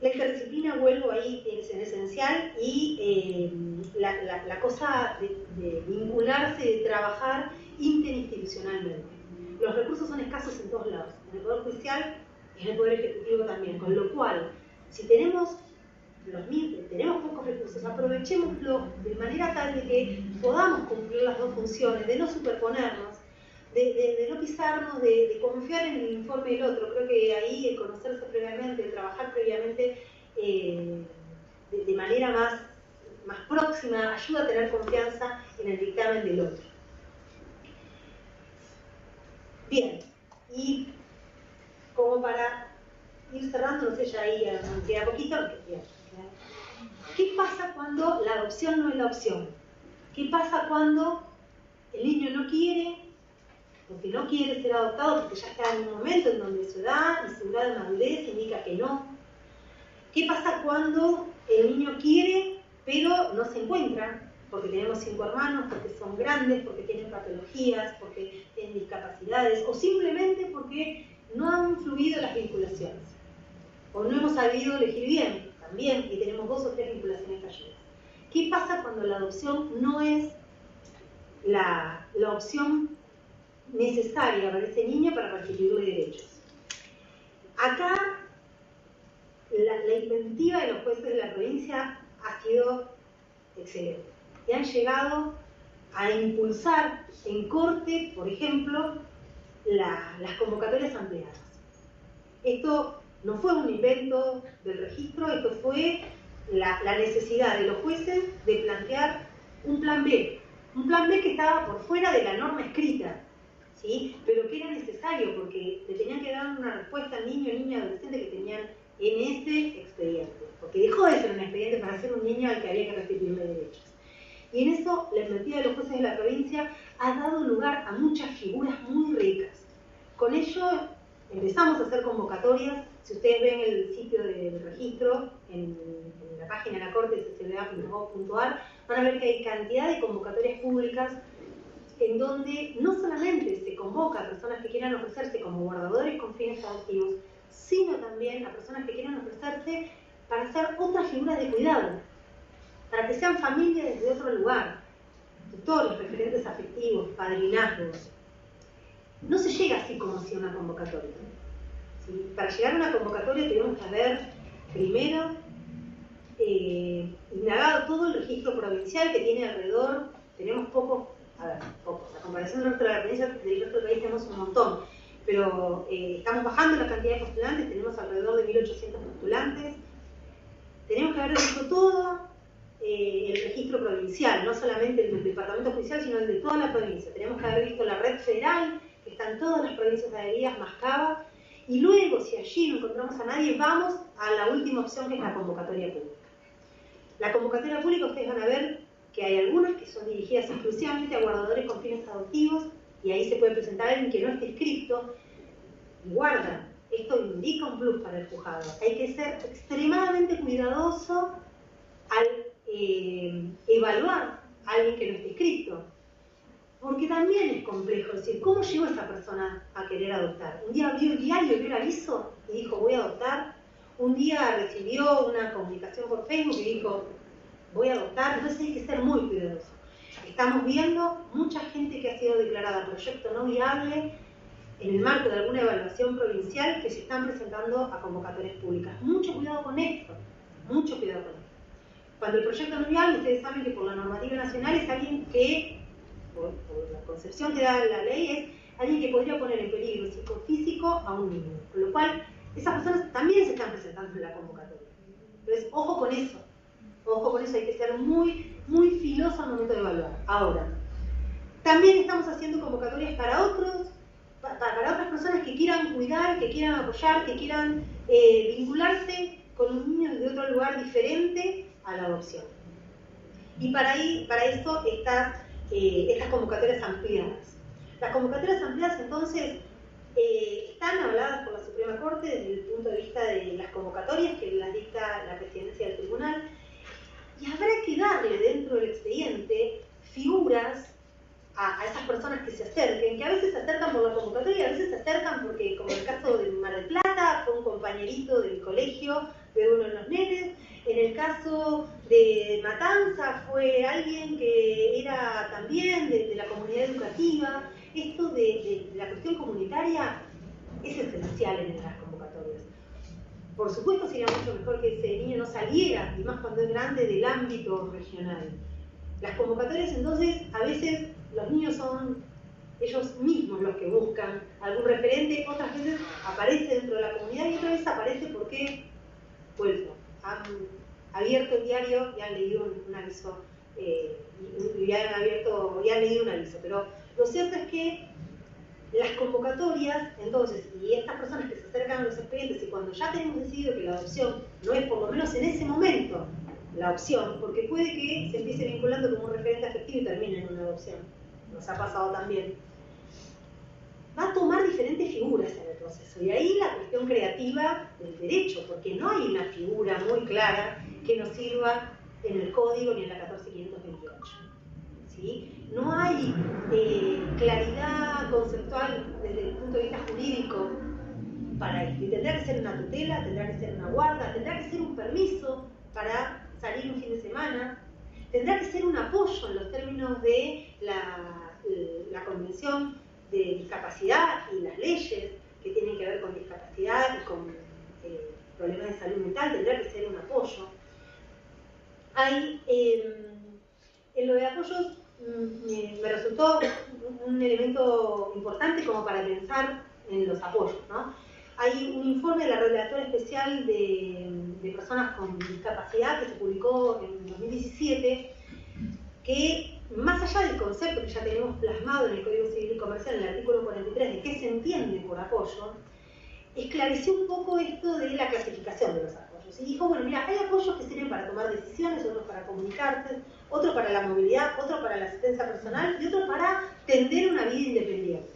La interdisciplina, vuelvo ahí, es esencial, y la cosa de vincularse, de trabajar interinstitucionalmente. Los recursos son escasos en todos lados, en el Poder Judicial y en el Poder Ejecutivo también, con lo cual, si tenemos pocos recursos, aprovechémoslo de manera tal de que podamos cumplir las dos funciones, de no superponernos, de no pisarnos, de confiar en el informe del otro. Creo que ahí el conocerse previamente, el trabajar previamente de manera más próxima ayuda a tener confianza en el dictamen del otro. Bien, y como para ir cerrando, no sé, ya ahí queda poquito. Bien. ¿Qué pasa cuando la adopción no es la opción? ¿Qué pasa cuando el niño no quiere, porque no quiere ser adoptado, porque ya está en un momento en donde su edad y su grado de madurez indica que no? ¿Qué pasa cuando el niño quiere, pero no se encuentra? Porque tenemos 5 hermanos, porque son grandes, porque tienen patologías, porque tienen discapacidades, o simplemente porque no han fluido las vinculaciones, o no hemos sabido elegir bien, también, y tenemos 2 o 3 vinculaciones fallidas. ¿Qué pasa cuando la adopción no es la opción necesaria para ese niño para restituirle derechos? Acá la inventiva de los jueces de la provincia ha sido excelente. Y han llegado a impulsar en corte, por ejemplo, las convocatorias ampliadas. Esto no fue un invento del registro, esto fue la necesidad de los jueces de plantear un plan B que estaba por fuera de la norma escrita, ¿sí? Pero que era necesario porque le tenían que dar una respuesta al niño, niña, adolescente que tenían en ese expediente, porque dejó de ser un expediente para ser un niño al que había que restituirle derechos. Y en eso la inventiva de los jueces de la provincia ha dado lugar a muchas figuras muy ricas. Con ello empezamos a hacer convocatorias. Si ustedes ven el sitio del registro, en la página de la Corte, ccba.gov.ar, van a ver que hay cantidad de convocatorias públicas en donde no solamente se convoca a personas que quieran ofrecerse como guardadores con fines adoptivos, sino también a personas que quieran ofrecerse para ser otras figuras de cuidado, para que sean familias desde otro lugar, tutores, referentes afectivos, padrinazgos. No se llega así como si una convocatoria. ¿Sí? Para llegar a una convocatoria tenemos que haber primero indagado todo el registro provincial que tiene alrededor, tenemos pocos, a comparación del resto de la provincia, del resto del país tenemos un montón, pero estamos bajando la cantidad de postulantes, tenemos alrededor de 1.800 postulantes. Tenemos que haber visto todo el registro provincial, no solamente el del departamento judicial, sino el de toda la provincia. Tenemos que haber visto la red federal, que están todas las provincias adheridas, más Cava, y luego, si allí no encontramos a nadie, vamos a la última opción, que es la convocatoria pública. La convocatoria pública, ustedes van a ver que hay algunas que son dirigidas exclusivamente a guardadores con fines adoptivos, y ahí se puede presentar alguien que no esté inscrito y guarda. Esto indica un plus para el juzgado. Hay que ser extremadamente cuidadoso al evaluar a alguien que no esté inscrito. Porque también es complejo decir, ¿cómo llegó esa persona a querer adoptar? Un día abrió el diario, vio el aviso y dijo, voy a adoptar. Un día recibió una comunicación por Facebook y dijo, voy a adoptar. Entonces hay que ser muy cuidadoso. Estamos viendo mucha gente que ha sido declarada proyecto no viable en el marco de alguna evaluación provincial que se están presentando a convocatorias públicas. Mucho cuidado con esto, mucho cuidado con esto. Cuando el proyecto no es viable, ustedes saben que por la normativa nacional es alguien que, por la concepción que da la ley, es alguien que podría poner en peligro psicofísico a un niño. Con lo cual, esas personas también se están presentando en la convocatoria. Entonces, ojo con eso. Ojo con eso, hay que ser muy, muy filoso al momento de evaluar. Ahora, también estamos haciendo convocatorias para otros, para otras personas que quieran cuidar, que quieran apoyar, que quieran vincularse con un niño de otro lugar diferente a la adopción. Y para eso estas convocatorias ampliadas. Las convocatorias ampliadas, entonces, están avaladas por la Suprema Corte desde el punto de vista de las convocatorias que las dicta la presidencia del tribunal. Y habrá que darle dentro del expediente figuras a esas personas que se acerquen, que a veces se acercan por la convocatoria, a veces se acercan porque, como en el caso de Mar del Plata, fue un compañerito del colegio de uno de los nenes. En el caso de Matanza fue alguien que era también de la comunidad educativa. Esto de la cuestión comunitaria es esencial en las convocatorias. Por supuesto sería mucho mejor que ese niño no saliera, y más cuando es grande, del ámbito regional. Las convocatorias, entonces, a veces los niños son ellos mismos los que buscan algún referente, otras veces aparece dentro de la comunidad y otras veces aparece porque, pues, han abierto el diario y han leído un aviso, y han leído un aviso. Pero lo cierto es que las convocatorias, entonces, y estas personas que se acercan a los expedientes, y cuando ya tenemos decidido que la adopción no es, por lo menos en ese momento, la opción, porque puede que se empiece vinculando como un referente afectivo y termine en una adopción, nos ha pasado también, va a tomar diferentes figuras en el proceso. Y ahí la cuestión creativa del derecho, porque no hay una figura muy clara que nos sirva en el código ni en la 14528. ¿Sí? No hay claridad conceptual desde el punto de vista jurídico para esto. Y tendrá que ser una tutela, tendrá que ser una guarda, tendrá que ser un permiso para salir un fin de semana, tendrá que ser un apoyo en los términos de la Convención de Discapacidad y las leyes que tienen que ver con discapacidad y con problemas de salud mental, tendrá que ser un apoyo. Hay, en lo de apoyos, me resultó un elemento importante como para pensar en los apoyos, ¿no? Hay un informe de la Relatora Especial de Personas con Discapacidad que se publicó en 2017 que, más allá del concepto que ya tenemos plasmado en el Código Civil y Comercial, en el artículo 43, de qué se entiende por apoyo, esclareció un poco esto de la clasificación de los apoyos. Y dijo, bueno, mira, hay apoyos que sirven para tomar decisiones, otros para comunicarse, otro para la movilidad, otro para la asistencia personal y otro para tender una vida independiente.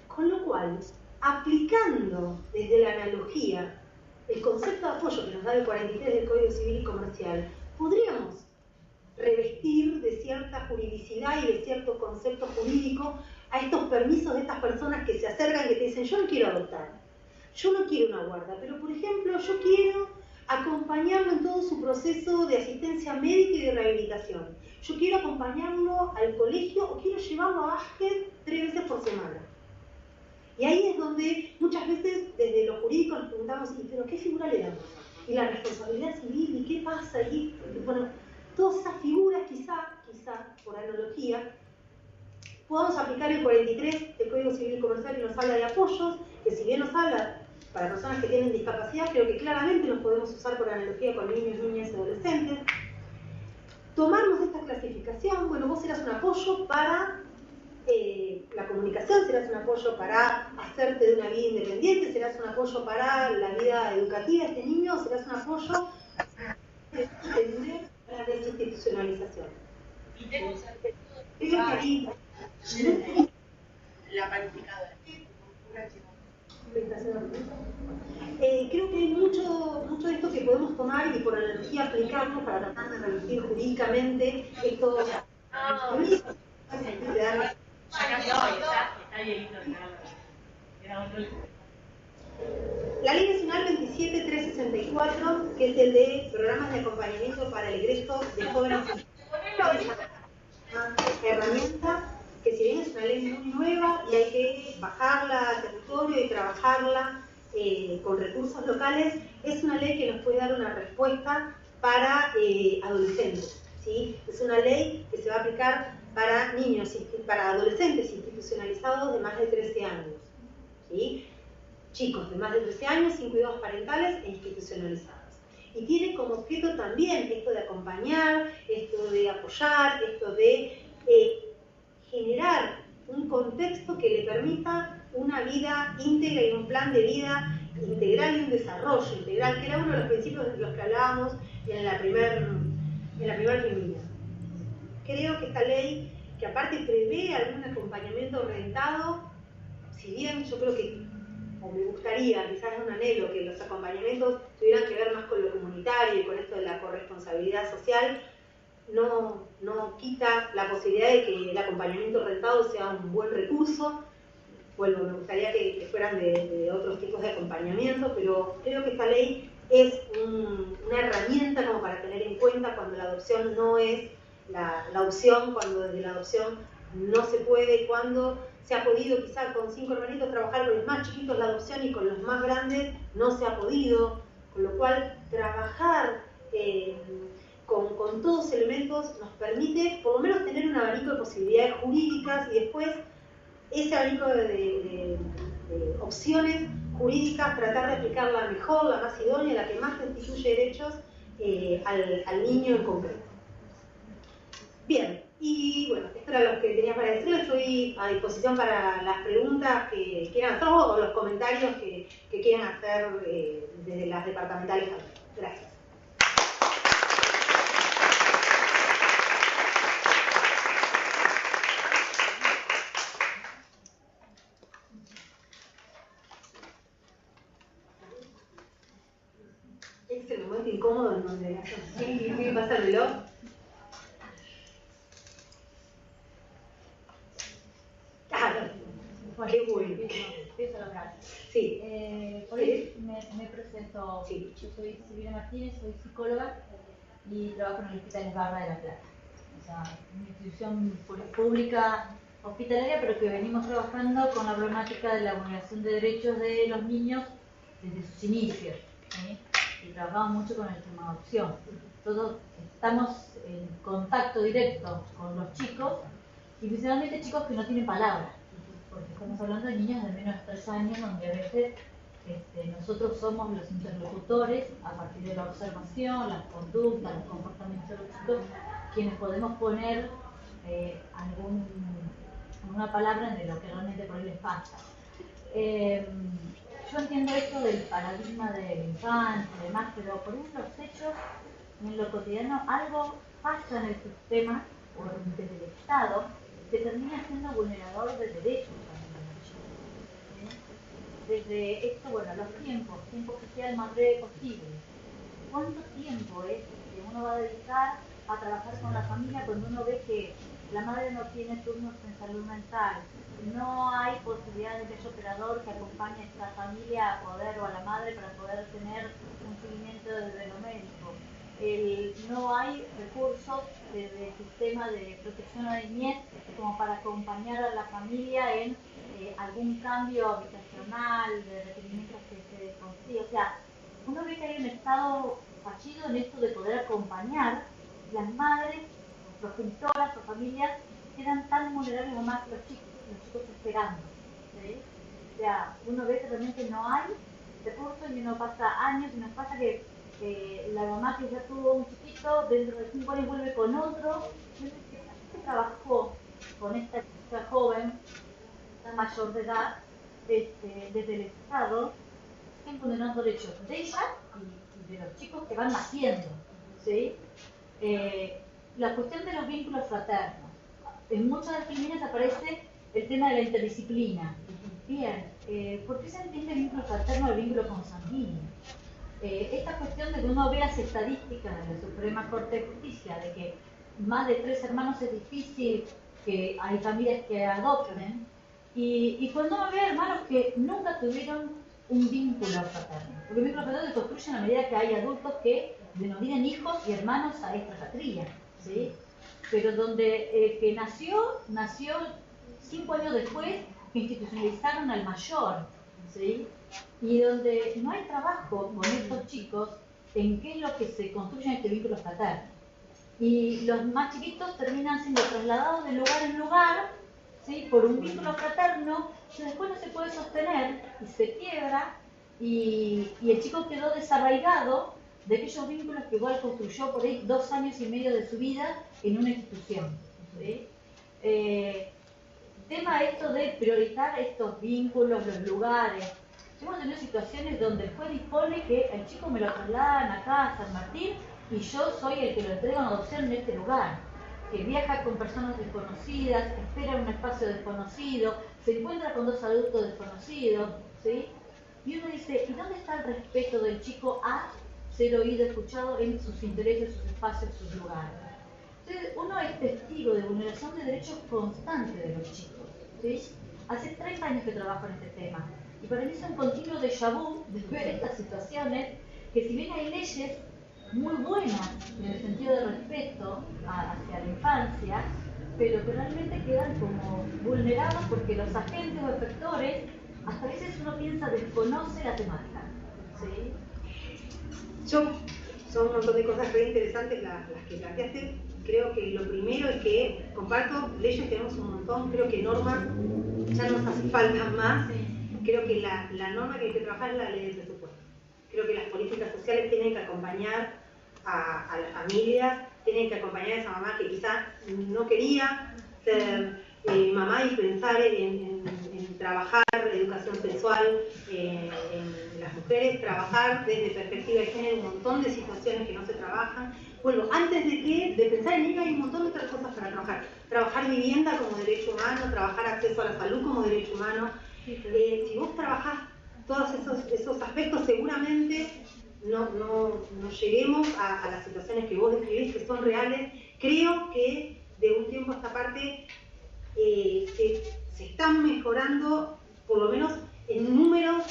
Con lo cual, aplicando desde la analogía el concepto de apoyo que nos da el 43 del Código Civil y Comercial, podríamos revestir de cierta juridicidad y de cierto concepto jurídico a estos permisos de estas personas que se acercan y que te dicen, yo no quiero adoptar, yo no quiero una guarda, pero por ejemplo yo quiero acompañarlo en todo su proceso de asistencia médica y de rehabilitación, yo quiero acompañarlo al colegio o quiero llevarlo a básquet 3 veces por semana. Y ahí es donde muchas veces desde lo jurídico nos preguntamos, ¿pero qué figura le damos? Y la responsabilidad civil, ¿y qué pasa allí? Bueno, todas esas figuras, quizá, por analogía, podamos aplicar el 43 del Código Civil y Comercial que nos habla de apoyos, que si bien nos habla para personas que tienen discapacidad, creo que claramente los podemos usar por analogía con niños, niñas y adolescentes. Tomarnos esta clasificación, bueno, vos serás un apoyo para la comunicación, serás un apoyo para hacerte de una vida independiente, serás un apoyo para la vida educativa de este niño, serás un apoyo para entender la desinstitucionalización. Y tengo la panificadora. Creo que hay mucho de esto que podemos tomar y por analogía aplicarlo para tratar de revertir jurídicamente esto. La Ley Nacional 27364, que es el de programas de acompañamiento para el egreso de jóvenes, una herramienta que si bien es una ley muy nueva y hay que bajarla al territorio y trabajarla con recursos locales, es una ley que nos puede dar una respuesta para adolescentes. ¿sí? Es una ley que se va a aplicar para niños, para adolescentes institucionalizados de más de 13 años, ¿sí? Chicos de más de 13 años sin cuidados parentales e institucionalizados. Y tiene como objeto también esto de acompañar, esto de apoyar, esto de generar un contexto que le permita una vida íntegra y un plan de vida integral y un desarrollo integral, que era uno de los principios de los que hablábamos en la primera reunión. Creo que esta ley, que aparte prevé algún acompañamiento orientado, si bien yo creo que, o me gustaría, quizás es un anhelo, que los acompañamientos tuvieran que ver más con lo comunitario y con esto de la corresponsabilidad social, no quita la posibilidad de que el acompañamiento rentado sea un buen recurso. Bueno, me gustaría que fueran de otros tipos de acompañamiento, pero creo que esta ley es una herramienta como para tener en cuenta cuando la adopción no es la opción, cuando desde la adopción no se puede, cuando se ha podido quizá con 5 hermanitos trabajar con los más chiquitos la adopción y con los más grandes no se ha podido, con lo cual trabajar con todos los elementos nos permite por lo menos tener un abanico de posibilidades jurídicas y después ese abanico de opciones jurídicas, tratar de aplicarla mejor, la más idónea, la que más restituye derechos al niño en concreto. Bien, y bueno, esto era lo que tenía para decirles. Estoy a disposición para las preguntas que quieran hacer o los comentarios que quieran hacer desde las departamentales también. Gracias. Es el momento incómodo en donde hacen así, ¿qué pasa el reloj? Bueno, qué bueno. Empiezo a hablar. Sí. Por ahí me presento. Sí. Yo soy Silvina Martínez, soy psicóloga y trabajo en el Hospital Esbarra de La Plata. O sea, una institución pública hospitalaria, pero que venimos trabajando con la problemática de la vulneración de derechos de los niños desde sus inicios. ¿Sí? Y trabajamos mucho con el tema de adopción. Todos estamos en contacto directo con los chicos y principalmente chicos que no tienen palabra. Porque estamos hablando de niños de menos de 3 años, donde a veces nosotros somos los interlocutores a partir de la observación, las conductas, los comportamientos de los chicos, quienes podemos poner alguna palabra de lo que realmente por ahí les pasa. Yo entiendo esto del paradigma de la infancia y demás, pero por ejemplo los hechos en lo cotidiano, algo pasa en el sistema o desde el Estado que termina siendo vulnerador de derechos también. Desde esto, bueno, los tiempos que sea el más breve posible. ¿Cuánto tiempo es que uno va a dedicar a trabajar con la familia cuando uno ve que la madre no tiene turnos en salud mental? No hay posibilidad de que haya operador que acompañe a esta familia a poder, o a la madre para poder tener un seguimiento desde lo médico. No hay recursos desde el sistema de protección a la niñez como para acompañar a la familia en algún cambio habitacional, de requerimientos que se consiga. O sea, uno ve que hay un estado fallido en esto de poder acompañar. Las madres, progenitoras o familias quedan tan vulnerables como más que los chicos esperando. ¿Sí? O sea, uno ve que realmente no hay recursos y uno pasa años y nos pasa que la mamá que ya tuvo un chiquito, dentro de 5 años vuelve con otro. ¿Qué trabajó con esta chica joven, esta mayor de edad, desde el Estado, están condenando derechos de ella y de los chicos que van naciendo? ¿Sí? La cuestión de los vínculos fraternos. En muchas de las crímenes aparece el tema de la interdisciplina. Bien, ¿por qué se entiende el vínculo fraterno o el vínculo consanguíneo? Esta cuestión de que uno ve las estadísticas de la Suprema Corte de Justicia, de que más de 3 hermanos es difícil, que hay familias que adopten, y cuando uno ve hermanos que nunca tuvieron un vínculo fraterno, porque el vínculo fraterno se construye a medida que hay adultos que denominan hijos y hermanos a esta patria, ¿sí? Pero donde que nació 5 años después que institucionalizaron al mayor, ¿sí? Y donde no hay trabajo con estos chicos en qué es lo que se construye en este vínculo fraterno. Y los más chiquitos terminan siendo trasladados de lugar en lugar, ¿sí? Por un vínculo fraterno que después no se puede sostener y se quiebra, y el chico quedó desarraigado de aquellos vínculos que igual construyó por ahí 2 años y medio de su vida en una institución, ¿sí? Tema esto de priorizar estos vínculos, los lugares. Hemos tenido situaciones donde el juez dispone que el chico me lo trasladan acá a San Martín y yo soy el que lo entrega en adopción en este lugar, que viaja con personas desconocidas, espera en un espacio desconocido, se encuentra con 2 adultos desconocidos, ¿sí? Y uno dice, ¿y dónde está el respeto del chico a ser oído, escuchado en sus intereses, sus espacios, sus lugares? Entonces, uno es testigo de vulneración de derechos constante de los chicos, ¿sí? Hace 30 años que trabajo en este tema, y para mí es un continuo déjà vu de ver estas situaciones, que si bien hay leyes muy buenas en el sentido de respeto hacia la infancia, pero que realmente quedan como vulnerados porque los agentes o efectores, hasta a veces uno piensa, desconoce la temática, ¿sí? Son un montón de cosas re interesantes las que planteaste. Creo que lo primero es que, comparto, leyes tenemos un montón, creo que normas ya nos hace falta más. Creo que la norma que hay que trabajar es la ley de presupuesto. Creo que las políticas sociales tienen que acompañar a las familias, tienen que acompañar a esa mamá que quizás no quería ser mamá y pensar en trabajar educación sexual en las mujeres, trabajar desde perspectiva de género, un montón de situaciones que no se trabajan. Bueno, antes de pensar en ello hay un montón de otras cosas para trabajar. Trabajar vivienda como derecho humano, trabajar acceso a la salud como derecho humano. Si vos trabajás todos esos aspectos, seguramente no lleguemos a las situaciones que vos describís, que son reales. Creo que de un tiempo a esta parte se están mejorando, por lo menos en números,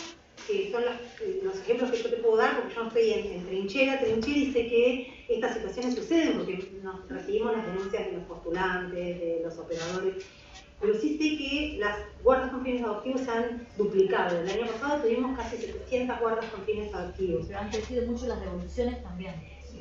que son los ejemplos que yo te puedo dar, porque yo no estoy en trinchera y sé que estas situaciones suceden, porque nos recibimos las denuncias de los postulantes, de los operadores, pero sí sé que las guardas con fines adoptivos se han duplicado. El año pasado tuvimos casi 700 guardas con fines adoptivos. Pero han crecido mucho las devoluciones también.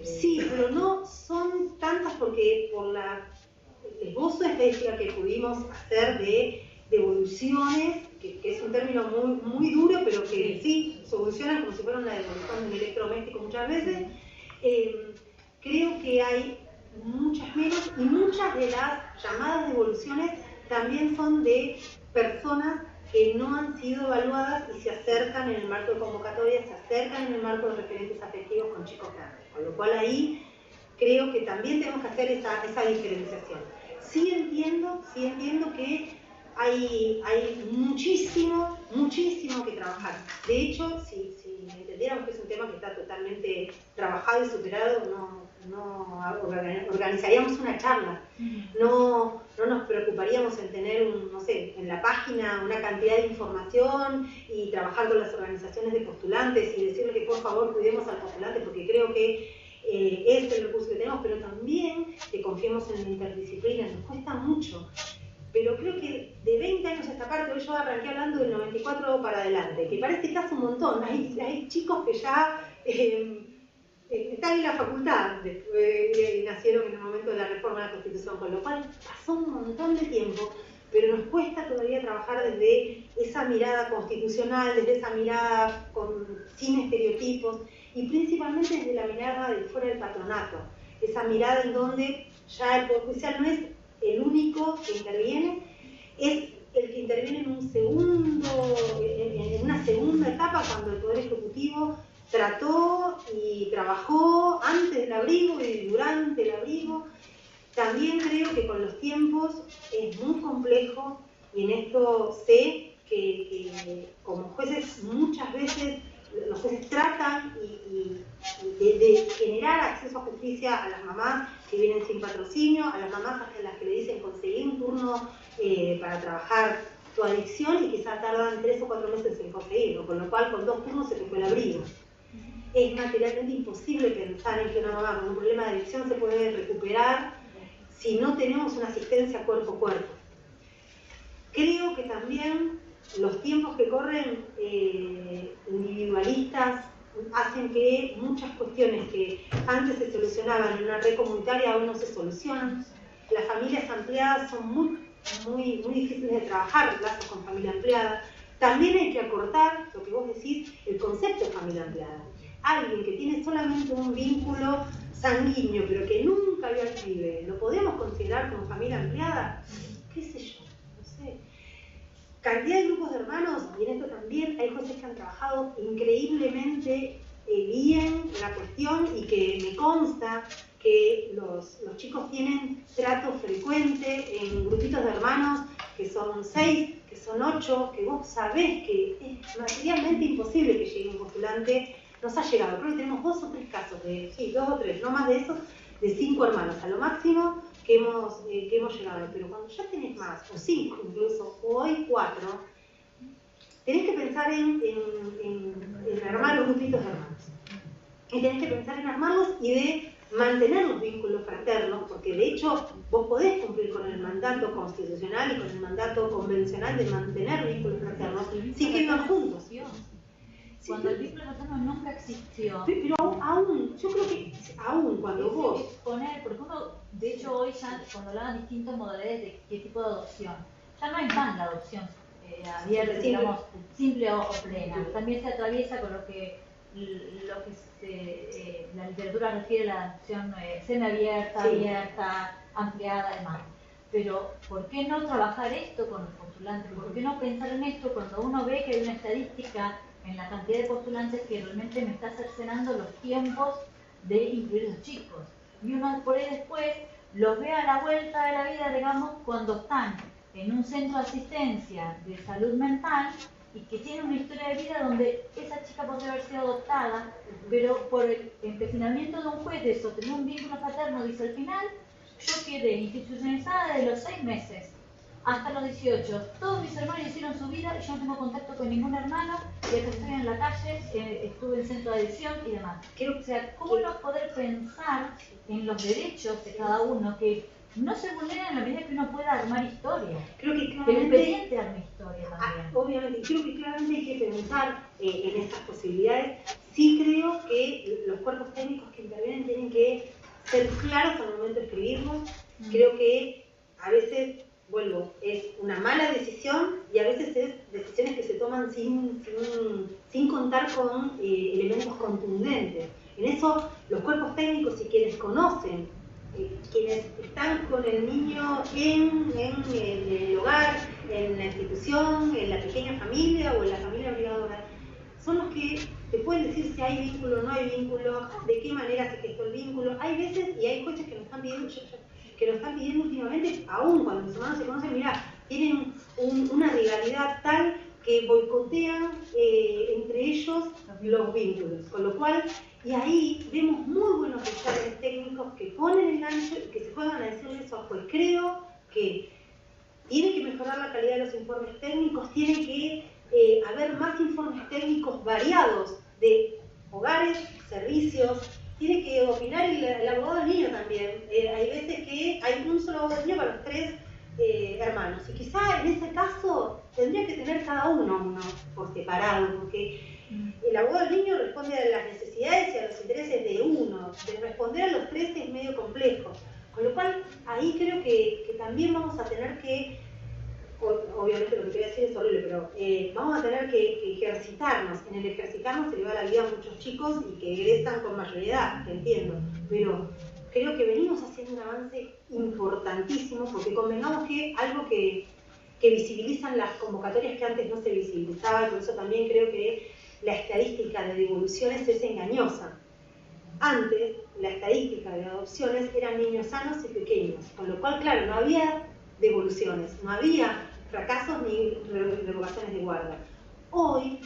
Sí, pero no son tantas porque por el esbozo de estadística que pudimos hacer de devoluciones, que es un término muy duro, pero que sí solucionan como si fuera una devolución de un electrodoméstico muchas veces, creo que hay muchas menos, y muchas de las llamadas devoluciones también son de personas que no han sido evaluadas y se acercan en el marco de convocatoria, se acercan en el marco de referentes afectivos con chicos grandes. Con lo cual ahí creo que también tenemos que hacer esa diferenciación. Sí entiendo que hay muchísimo que trabajar. De hecho, si entendiéramos que es un tema que está totalmente trabajado y superado, no organizaríamos una charla. No nos preocuparíamos en tener, en la página una cantidad de información y trabajar con las organizaciones de postulantes y decirle que por favor cuidemos al postulante, porque creo que es el recurso que tenemos, pero también que confiemos en la interdisciplina. Nos cuesta mucho, pero creo que de 20 años a esta parte, hoy yo arranqué hablando del 94 para adelante, que parece que hace un montón. Hay chicos que ya están en la facultad, nacieron en el momento de la reforma de la Constitución, con lo cual pasó un montón de tiempo, pero nos cuesta todavía trabajar desde esa mirada constitucional, desde esa mirada sin estereotipos, y principalmente desde la mirada de fuera del patronato, esa mirada en donde ya el Poder Judicial no es el único que interviene, es el que interviene en una segunda etapa, cuando el Poder Ejecutivo trató y trabajó antes del abrigo y durante el abrigo. También creo que con los tiempos es muy complejo, y en esto sé que como jueces muchas veces los jueces tratan de generar acceso a justicia a las mamás que vienen sin patrocinio, a las mamás a las que le dicen conseguir un turno para trabajar tu adicción y quizás tardan 3 o 4 meses en conseguirlo, con lo cual con 2 turnos se te fue el abrigo. Es materialmente imposible pensar en que una mamá con un problema de adicción se puede recuperar si no tenemos una asistencia cuerpo a cuerpo. Creo que también los tiempos que corren individualistas hacen que muchas cuestiones que antes se solucionaban en una red comunitaria aún no se solucionan. Las familias ampliadas son muy difíciles de trabajar, lazos con familia ampliada. También hay que acortar, lo que vos decís, el concepto de familia ampliada. Alguien que tiene solamente un vínculo sanguíneo, pero que nunca vio al pibe, ¿lo podríamos considerar como familia ampliada? ¿Qué sé yo? No sé. Cantidad de grupos de hermanos, y en esto también hay jueces que han trabajado increíblemente bien la cuestión y que me consta que los chicos tienen trato frecuente en grupitos de hermanos que son 6, que son 8, que vos sabés que es materialmente imposible que llegue un postulante. Nos ha llegado, creo que tenemos 2 o 3 casos, sí, 2 o 3, no más de esos, de 5 hermanos, a lo máximo que hemos llegado. Pero cuando ya tenés más, o 5 incluso, o hoy 4, tenés que pensar en armar los grupitos de hermanos. Y tenés que pensar en armarlos y de mantener los vínculos fraternos, porque de hecho vos podés cumplir con el mandato constitucional y con el mandato convencional de mantener vínculos fraternos sin que vivan juntos. Cuando el vínculo fraterno nunca existió. Pero aún, yo creo que aún cuando vos... Porque uno, de hecho hoy ya, cuando hablaban distintas modalidades de qué tipo de adopción, ya no hay más la adopción abierta, digamos, simple o plena. También se atraviesa con lo que la literatura refiere a la adopción semiabierta, abierta, ampliada, además. Pero, ¿por qué no trabajar esto con los postulantes? ¿Por qué no pensar en esto cuando uno ve que hay una estadística en la cantidad de postulantes que realmente me está cercenando los tiempos de incluir a los chicos? Y uno por ahí después los ve a la vuelta de la vida, digamos, cuando están en un centro de asistencia de salud mental y que tienen una historia de vida donde esa chica podría haber sido adoptada, pero por el empecinamiento de un juez de sostener un vínculo paterno, dice al final, yo quedé institucionalizada desde los 6 meses hasta los 18. Todos mis hermanos hicieron su vida y yo no tengo contacto con ningún hermano, y hasta estoy en la calle, estuve en centro de adicción y demás. O sea, ¿cómo no poder pensar en los derechos de cada uno que no se vulneran en la medida que uno pueda armar historia? Creo que el claramente... expediente arma historia también. Obviamente, creo que claramente hay que pensar en estas posibilidades. Sí creo que los cuerpos técnicos que intervienen tienen que ser claros al momento de escribirlos. Creo que a veces, vuelvo, es una mala decisión y a veces es decisiones que se toman sin contar con elementos contundentes. En eso, los cuerpos técnicos y quienes conocen, quienes están con el niño en el hogar, en la institución, en la pequeña familia o en la familia obligadora, son los que te pueden decir si hay vínculo o no hay vínculo, de qué manera se gestó el vínculo. Hay veces y hay jueces que nos están pidiendo, últimamente, aún cuando los hermanos se conocen, mirá, tienen una rivalidad tal que boicotean entre ellos los vínculos. Con lo cual, y ahí vemos muy buenos dictámenes técnicos que ponen el gancho y que se juegan a decirle eso al juez. Creo que tiene que mejorar la calidad de los informes técnicos, tiene que haber más informes técnicos variados de hogares, servicios, tiene que opinar el abogado del niño también. Hay veces que hay un solo abogado del niño para los 3 hermanos, y quizá en ese caso tendría que tener cada uno por separado, porque el abogado del niño responde a las necesidades y a los intereses de uno, de responder a los 3 es medio complejo, con lo cual ahí creo que también vamos a tener que, obviamente lo que te voy a decir es horrible, pero vamos a tener que ejercitarnos. En el ejercitarnos se le va la vida a muchos chicos y que egresan con mayor edad, entiendo, pero creo que venimos haciendo un avance importantísimo, porque convengamos que algo que visibilizan las convocatorias que antes no se visibilizaba, y por eso también creo que la estadística de devoluciones es engañosa. Antes, la estadística de adopciones eran niños sanos y pequeños, con lo cual, claro, no había devoluciones, no había fracasos ni revocaciones de guarda. Hoy,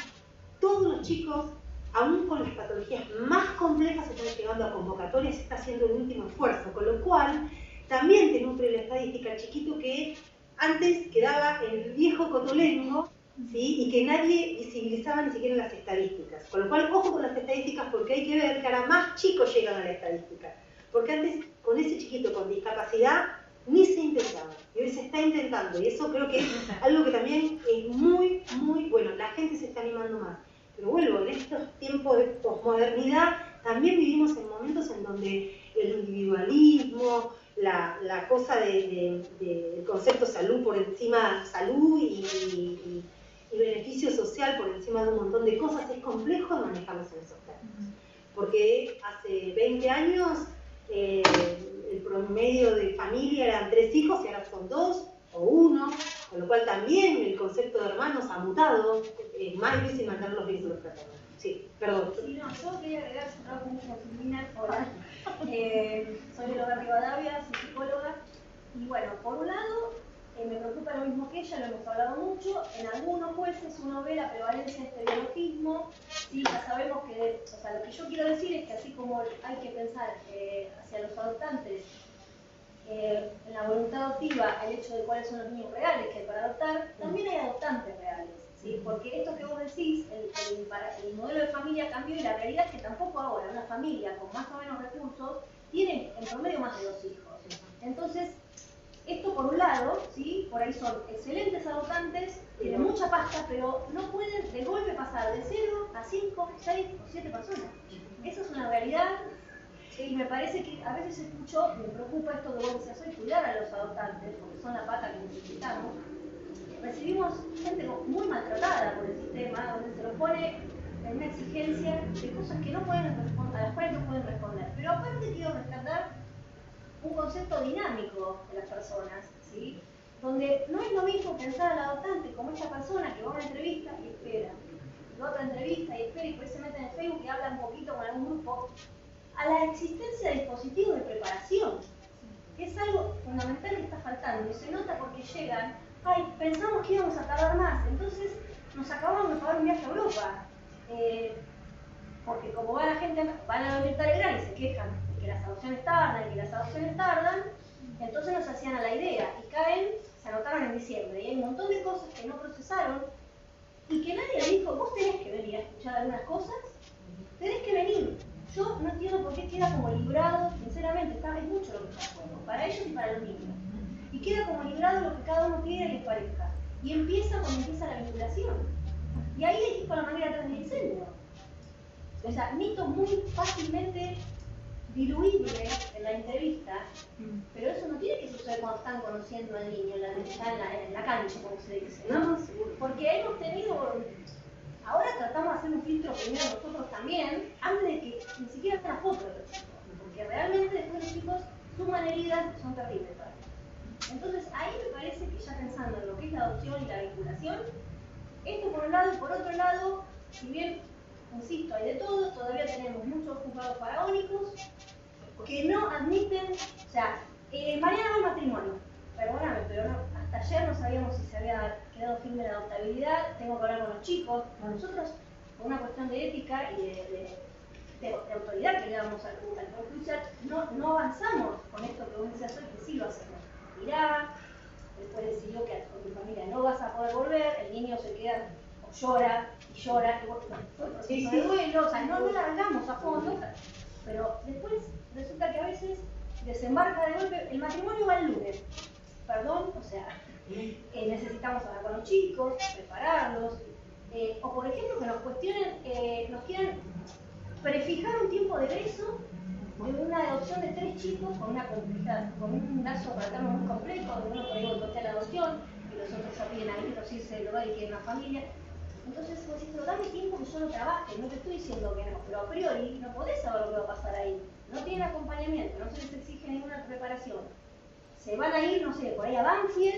todos los chicos, aún con las patologías más complejas, están llegando a convocatorias, se está haciendo el último esfuerzo, con lo cual también te nutre la estadística el chiquito que antes quedaba en el viejo cotolengo, ¿sí? Y que nadie visibilizaba ni siquiera en las estadísticas. Con lo cual, ojo con las estadísticas, porque hay que ver que ahora más chicos llegan a la estadística. Porque antes, con ese chiquito con discapacidad, ni se intentaba. Y hoy se está intentando. Y eso creo que es algo que también es muy, muy bueno. La gente se está animando más. pero vuelvo, en estos tiempos de posmodernidad también vivimos en momentos en donde el individualismo, la cosa del concepto salud por encima, salud y beneficio social por encima de un montón de cosas, es complejo manejarlos en esos términos. Porque hace 20 años el promedio de familia eran 3 hijos y ahora son 2 o 1, con lo cual también el concepto de hermanos ha mutado, es más difícil mantener los vínculos fraternos. Sí, perdón. Sí, no, yo quería agregar, yo trabajo mucho con Silvina, hola. Soy de Hogar Rivadavia, soy psicóloga, y bueno, por un lado, me preocupa lo mismo que ella, lo hemos hablado mucho, en algunos jueces uno ve la prevalencia de este biologismo, sí, ya sabemos que, o sea, lo que yo quiero decir es que así como hay que pensar hacia los adoptantes, en la voluntad adoptiva, el hecho de cuáles son los niños reales que hay para adoptar, también hay adoptantes reales. ¿Sí? Porque esto que vos decís, el modelo de familia cambió y la realidad es que tampoco ahora una familia con más o menos recursos tiene en promedio más de 2 hijos. Entonces, esto por un lado, ¿sí? Por ahí son excelentes adoptantes, tienen mucha pasta, pero no pueden de golpe pasar de 0 a 5, 6 o 7 personas. Esa es una realidad y me parece que a veces escucho, me preocupa esto que vos decías hoy, cuidar a los adoptantes, porque son la pata que necesitamos. Recibimos gente muy maltratada por el sistema, donde se los pone en una exigencia de cosas que no pueden responder, a las cuales no pueden responder. Pero aparte quiero rescatar un concepto dinámico de las personas, ¿sí? Donde no es lo mismo pensar al adoptante como esta persona que va a una entrevista y espera, y va a otra entrevista y espera y después se mete en el Facebook y habla un poquito con algún grupo, a la existencia de dispositivos de preparación, que es algo fundamental que está faltando y se nota porque llegan. Ay, pensamos que íbamos a tardar más, entonces nos acabamos de pagar un viaje a Europa. Porque como va la gente, van a la Telegram y se quejan de que las adopciones tardan, entonces nos hacían a la idea y caen, se anotaron en diciembre y hay un montón de cosas que no procesaron y que nadie le dijo, vos tenés que venir a escuchar algunas cosas, tenés que venir. Yo no entiendo por qué queda como librado, sinceramente, es mucho lo que está en juego, para ellos y para los niños. Y queda como librado lo que cada uno quiera y les parezca. Y empieza cuando empieza la vinculación. Y ahí hay que ir con la manera atrás del incendio. O sea, mitos muy fácilmente diluibles en la entrevista, pero eso no tiene que suceder cuando están conociendo al niño, en la cancha, como se dice, ¿no? Porque hemos tenido, ahora tratamos de hacer un filtro primero nosotros también, antes de que ni siquiera estén las fotos de los chicos, porque realmente después los chicos suman heridas que son terribles para ellos. Entonces ahí me parece que ya pensando en lo que es la adopción y la vinculación, esto por un lado y por otro lado, si bien, insisto, hay de todo, todavía tenemos muchos juzgados faraónicos que no admiten, o sea, mañana va el matrimonio, perdóname, pero no, hasta ayer no sabíamos si se había quedado firme la adoptabilidad, tengo que hablar con los chicos, con nosotros, por una cuestión de ética y de autoridad que le damos al Poder Judicial, no avanzamos con esto que vos decías hoy, que sí lo hacemos. Irá, después decidió que con tu familia no vas a poder volver, el niño se queda o llora, y fue el proceso de duelo, o sea, no lo largamos a fondo, pero después resulta que a veces desembarca de golpe, el matrimonio va el lunes, perdón, o sea, necesitamos hablar con los chicos, prepararlos, o por ejemplo que nos cuestionen, nos quieran prefijar un tiempo de egreso de una adopción de 3 chicos con un lazo fraterno muy complejo, donde uno por ahí boicotea la adopción, y los otros ya piden a irse del hogar y quieren una familia. Entonces vos decís, pero dame tiempo que yo lo trabaje, no te estoy diciendo que no, pero a priori no podés saber lo que va a pasar ahí. No tienen acompañamiento, no se les exige ninguna preparación. Se van a ir, no sé, por ahí a Banfield,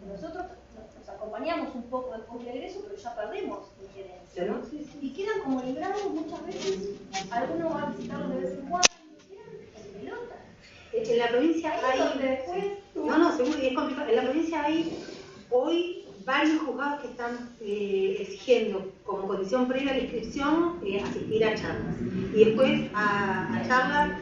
nosotros nos acompañamos un poco después del egreso, pero ya perdemos injerencia, ¿no? Y quedan como librados muchas veces, algunos van a visitarlos de vez en cuando. En la provincia hay, seguro, es complicado. En la provincia hay hoy varios juzgados que están exigiendo como condición previa a la inscripción asistir a charlas. Y después a charlas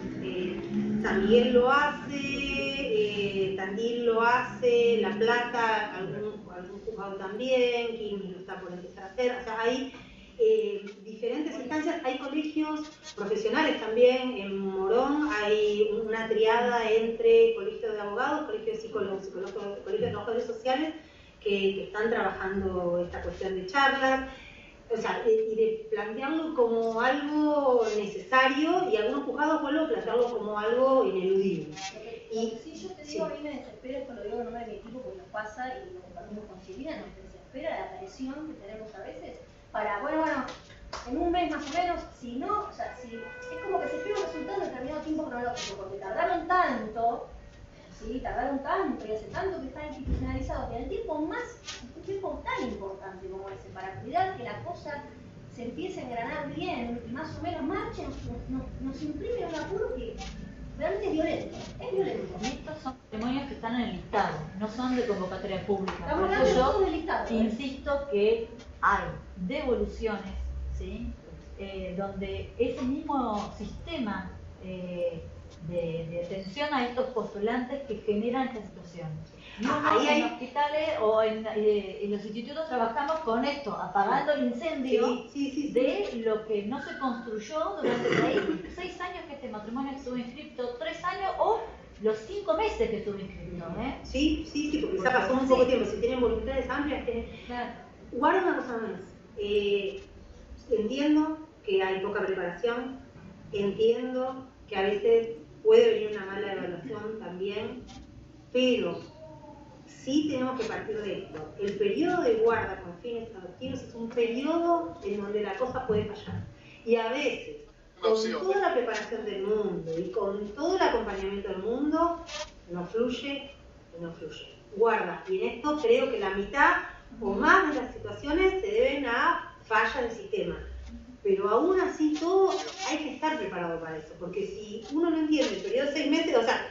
también lo hace, Tandil lo hace, La Plata, algún juzgado también, Quilmes lo está por empezar a hacer. O sea, hay diferentes instancias, hay colegios profesionales también, en Morón hay una triada entre colegios de abogados, colegios de psicólogos, colegios de trabajadores sociales que están trabajando esta cuestión de charlas. O sea, y de plantearlo como algo necesario, y algunos juzgados vuelven a plantearlo como algo ineludible. Y si yo te digo, a mí me desespera, esto lo digo en nombre de mi equipo porque nos pasa y lo compartimos con Silvina, nos desespera la presión que tenemos a veces para, bueno, en un mes más o menos, si no, o sea, si, es como que se espera un resultado en determinado tiempo cronológico, porque tardaron tanto, ¿sí? Tardaron tanto y hace tanto que están institucionalizados, que en el tiempo un tiempo tan importante como ese, para cuidar que la cosa se empiece a engranar bien y más o menos marche, nos imprime un apuro que realmente es violento, es violento. Y estos son testimonios que están en el listado, no son de convocatoria pública. Estamos Por hablando de eso todo yo el listado, insisto que hay devoluciones, ¿sí? Donde ese mismo sistema de atención a estos postulantes que generan esta situación. Y uno en hospitales o en los institutos trabajamos con esto, apagando el incendio de lo que no se construyó durante 6 años que este matrimonio estuvo inscrito, 3 años o los 5 meses que estuvo inscrito. Sí, porque quizá pasó un poco tiempo. Si tienen voluntades amplias, Claro. Guarda una cosa más. Entiendo que hay poca preparación, entiendo que a veces puede venir una mala evaluación también, pero sí tenemos que partir de esto. El periodo de guarda con fines adoptivos es un periodo en donde la cosa puede fallar. Y a veces, con toda la preparación del mundo y con todo el acompañamiento del mundo, no fluye. Guarda. Y en esto creo que la mitad o más de las situaciones se deben a falla del sistema. Pero aún así todo hay que estar preparado para eso, porque si uno no entiende el periodo de 6 meses, o sea,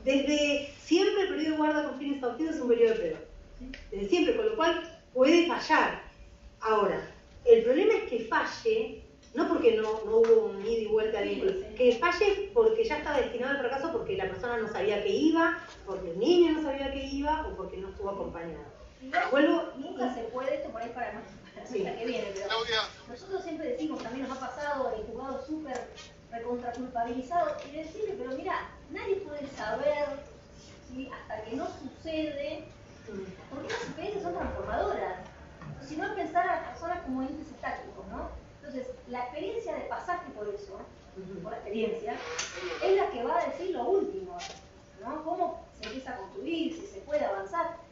desde siempre el periodo de guarda con fines adoptivos es un periodo de prueba. Desde siempre, con lo cual puede fallar. Ahora, el problema es que falle, no porque no hubo un ida y vuelta al vínculo, que falle porque ya estaba destinado al fracaso, porque la persona no sabía que iba, porque el niño no sabía que iba o porque no estuvo acompañado. Nunca se puede, esto por ahí para la que viene, pero nosotros siempre decimos, también nos ha pasado el juzgado súper recontraculpabilizado, y decirle, pero mira, nadie puede saber, ¿sí? Hasta que no sucede, porque las experiencias son transformadoras. Si no, pensar a las personas como entes estáticos, ¿no? Entonces, la experiencia de pasaje por eso, por la experiencia, es la que va a decir lo último, ¿no? Cómo se empieza a construir, si se puede avanzar.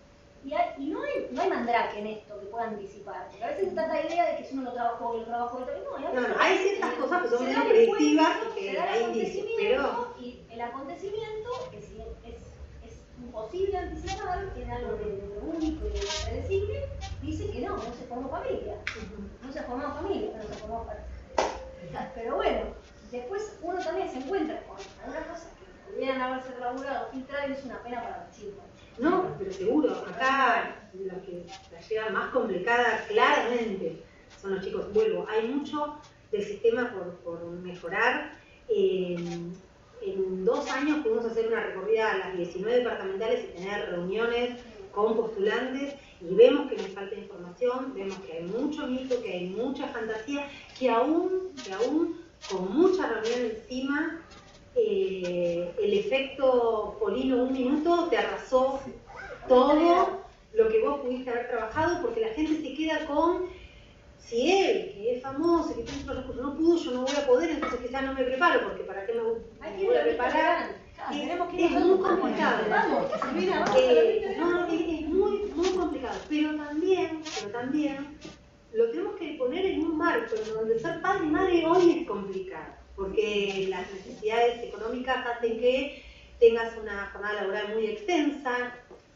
Y no hay mandrake en esto que pueda anticipar, porque a veces está esta idea de que si uno lo trabajó, no, hay ciertas cosas que son muy predictivas y que hay indicios, pero... Y el acontecimiento, que si es imposible anticipar, que es algo de único y de impredecible, dice que no se formó familia. No se ha formado familia, pero se formó familia. Pero bueno, después uno también se encuentra con algunas cosas que pudieran haberse laburado, filtrado, y es una pena para los chicos. No, pero seguro, acá la que la lleva más complicada claramente son los chicos. Vuelvo, hay mucho del sistema por mejorar. En 2 años pudimos hacer una recorrida a las 19 departamentales y tener reuniones con postulantes, y vemos que les falta información, vemos que hay mucho mito, que hay mucha fantasía, que aún con mucha reunión encima, el efecto Polino 1 minuto te arrasó todo lo que vos pudiste haber trabajado, porque la gente se queda con, si él, que es famoso, que tiene otros recursos, no pudo, yo no voy a poder, entonces quizás no me preparo, porque ¿para qué me voy a preparar? Es muy complicado. Es muy complicado, pero también lo tenemos que poner en un marco en donde ser padre y madre hoy es complicado, porque las necesidades económicas hacen que tengas una jornada laboral muy extensa.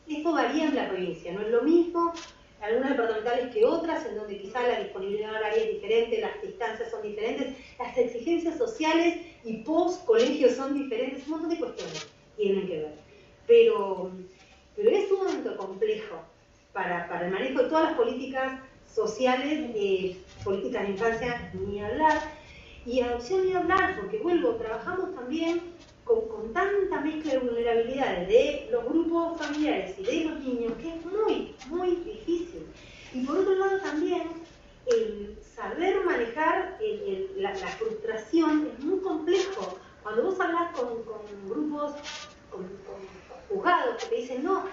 Esto varía en la provincia, no es lo mismo algunas departamentales que otras, en donde quizá la disponibilidad horaria es diferente, las distancias son diferentes, las exigencias sociales y post-colegios son diferentes, un montón de cuestiones tienen que ver. Pero es un momento complejo para el manejo de todas las políticas sociales, políticas de infancia, ni hablar, y adopción ni hablar, porque vuelvo, trabajamos también con tanta mezcla de vulnerabilidades de los grupos familiares y de los niños, que es muy difícil. Y por otro lado también, el saber manejar la frustración es muy complejo. Cuando vos hablas con grupos, con juzgados que te dicen, no,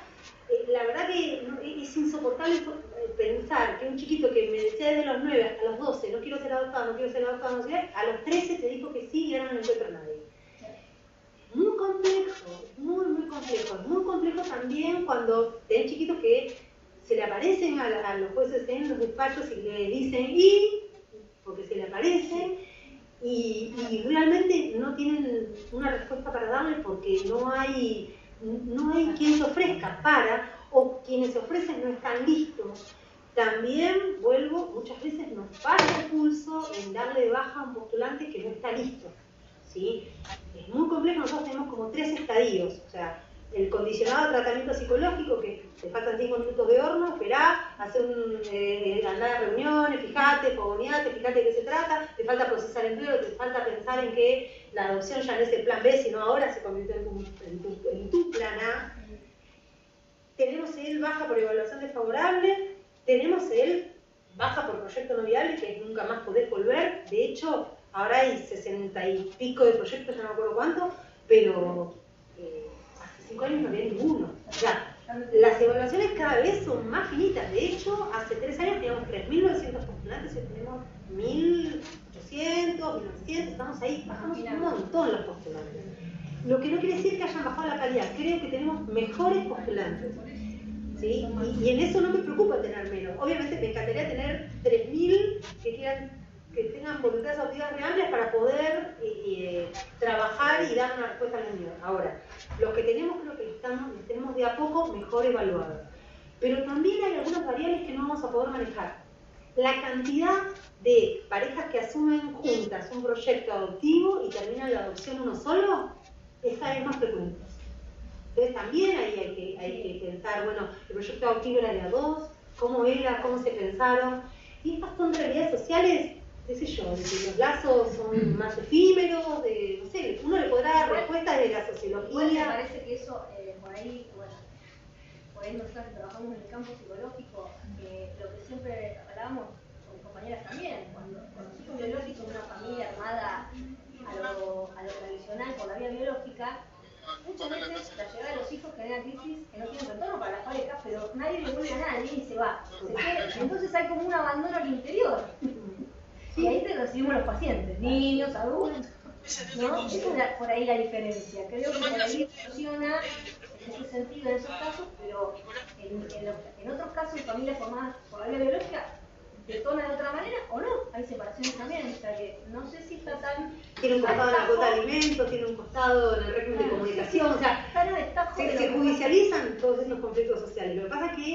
La verdad que es insoportable pensar que un chiquito que me decía desde los 9 hasta los 12, no quiero ser adoptado, no quiero ser adoptado, no sé, a los 13 te dijo que sí y ahora no encuentra a nadie. Muy complejo, muy complejo. Es muy complejo también cuando tenés chiquitos que se le aparecen a los jueces en los despachos y le dicen porque se le aparecen y realmente no tienen una respuesta para darle porque no hay quien se ofrezca o quienes se ofrecen no están listos. También, muchas veces nos pasa el pulso en darle de baja a un postulante que no está listo. ¿Sí? Es muy complejo, nosotros tenemos como 3 estadios, o sea, el condicionado tratamiento psicológico, que te faltan 5 minutos de horno, esperá, andar a reuniones, fíjate de qué se trata, te falta procesar empleo, te falta pensar en que la adopción ya no es el plan B, sino ahora se convirtió en tu plan A. Tenemos el baja por evaluación desfavorable, tenemos el baja por proyecto no viable, que nunca más podés volver. De hecho, ahora hay 60 y pico de proyectos, ya no me acuerdo cuánto, pero hace 5 años no había ninguno. O sea, las evaluaciones cada vez son más finitas. De hecho, hace 3 años teníamos 3.900 postulantes y hoy tenemos 1.800, 1.900, estamos ahí, bajamos un montón los postulantes. Lo que no quiere decir que hayan bajado la calidad, creo que tenemos mejores postulantes. ¿Sí? Y en eso no me preocupa tener menos. Obviamente me encantaría tener 3.000 que tengan voluntades auditivas reales para poder trabajar y dar una respuesta al niño. Ahora, los que tenemos creo que los tenemos de a poco mejor evaluados. Pero también hay algunas variables que no vamos a poder manejar. La cantidad de parejas que asumen juntas un proyecto adoptivo y terminan la adopción uno solo es cada vez más frecuente. Entonces también ahí hay que pensar, bueno, el proyecto adoptivo era de a 2, cómo era, cómo se pensaron. Y estas son realidades sociales, qué sé yo, de que los lazos son más efímeros, no sé, uno le podrá dar respuestas de la sociología. Igual me parece que eso, por ahí nosotros que trabajamos en el campo psicológico, lo que siempre hablábamos con compañeras también, cuando los hijos biológicos de una familia armada a lo tradicional por la vía biológica, muchas veces la llegada de los hijos genera crisis que no tienen retorno para las parejas, pero nadie le vuelve a nadie y se va. Entonces hay como un abandono al interior. Y ahí te recibimos los pacientes, niños, adultos, ¿no? Esa es por ahí la diferencia. Creo que por ahí funciona en ese sentido en esos casos, pero en otros casos de familias formadas por la vía biológica detona de otra manera o no, hay separaciones también, o sea que no sé si está tan... Tiene un costado en la cuota de alimentos, tiene un costado en el régimen de comunicación, o sea, se judicializan todos esos conflictos sociales. Lo que pasa es que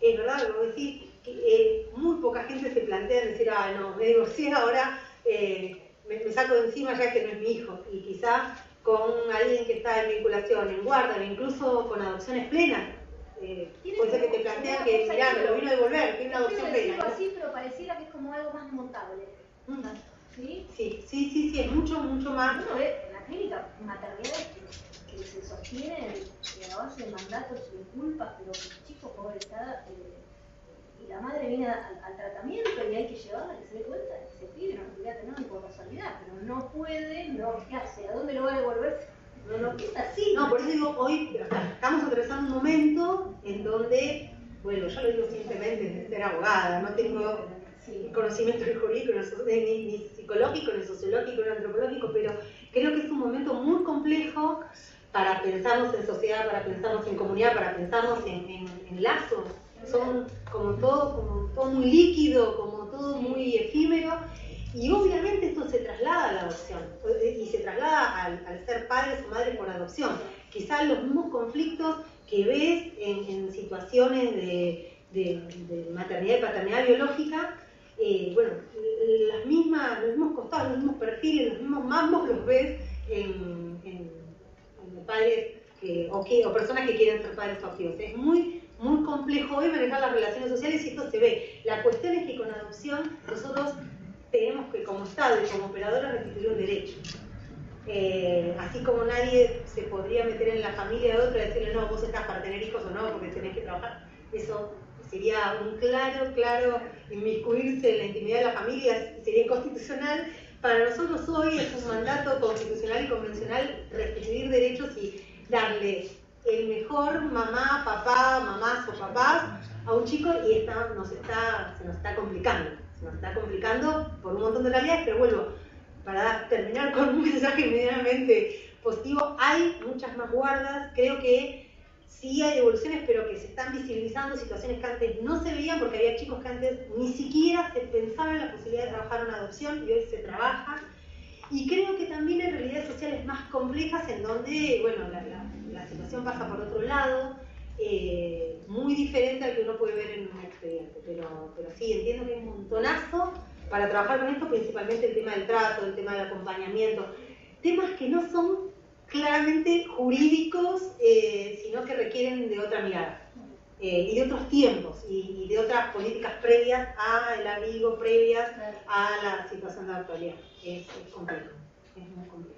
es verdad, lo que decís, que muy poca gente se plantea decir, no, me divorcié ahora, me saco de encima ya que no es mi hijo, y quizá con alguien que está en vinculación, en guarda, incluso con adopciones plenas. Puede ser que te plantean que, mirá, me lo vino a devolver, tiene una adopción plena. Así, pero pareciera que es como algo más montable. ¿Sí? Sí, es mucho más. Uno ve en la clínica maternidades que se sostienen a base de mandatos y de culpas, pero chicos, pobrecita, y la madre viene al tratamiento y hay que llevarla, que se dé cuenta que se pide, no podría tener ni por casualidad, pero no puede, ¿qué hace? ¿A dónde lo va a devolver? No, ¿qué está así? No, por eso digo, hoy estamos atravesando un momento en donde, bueno, yo lo digo simplemente de ser abogada, no tengo conocimiento jurídico, ni psicológico, ni sociológico, ni antropológico, pero creo que es un momento muy complejo para pensarnos en sociedad, para pensarnos en comunidad, para pensarnos en lazos. Son como todo muy líquido, como todo muy efímero. Y obviamente esto se traslada a la adopción y se traslada al ser padres o madres por adopción. Quizás los mismos conflictos que ves en situaciones de maternidad y paternidad biológica, los mismos costados, los mismos perfiles, los mismos mambos los ves en padres o personas que quieren ser padres adoptivos. Es muy complejo hoy manejar las relaciones sociales y esto se ve. La cuestión es que con adopción nosotros tenemos que, como Estado y como operadores, restituir un derecho. Así como nadie se podría meter en la familia de otro y decirle, no, vos estás para tener hijos o no, porque tenés que trabajar. Eso sería un claro inmiscuirse en la intimidad de la familia, sería inconstitucional. Para nosotros hoy es un mandato constitucional y convencional restituir derechos y darle el mejor mamá, papá, mamás o papás a un chico y se nos está complicando. Se nos está complicando por un montón de realidades, pero vuelvo, para terminar con un mensaje medianamente positivo, hay muchas más guardas, creo que sí hay devoluciones, pero que se están visibilizando situaciones que antes no se veían porque había chicos que antes ni siquiera se pensaba en la posibilidad de trabajar una adopción y hoy se trabaja. Y creo que también hay realidades sociales más complejas en donde, bueno, la situación pasa por otro lado, muy diferente al que uno puede ver en un expediente. Pero sí, entiendo que hay un montonazo para trabajar con esto, principalmente el tema del trato, el tema del acompañamiento, temas que no son claramente jurídicos, sino que requieren de otra mirada. Y de otros tiempos, y de otras políticas previas al abrigo, previas a la situación de la actualidad. Es complejo, es muy complejo.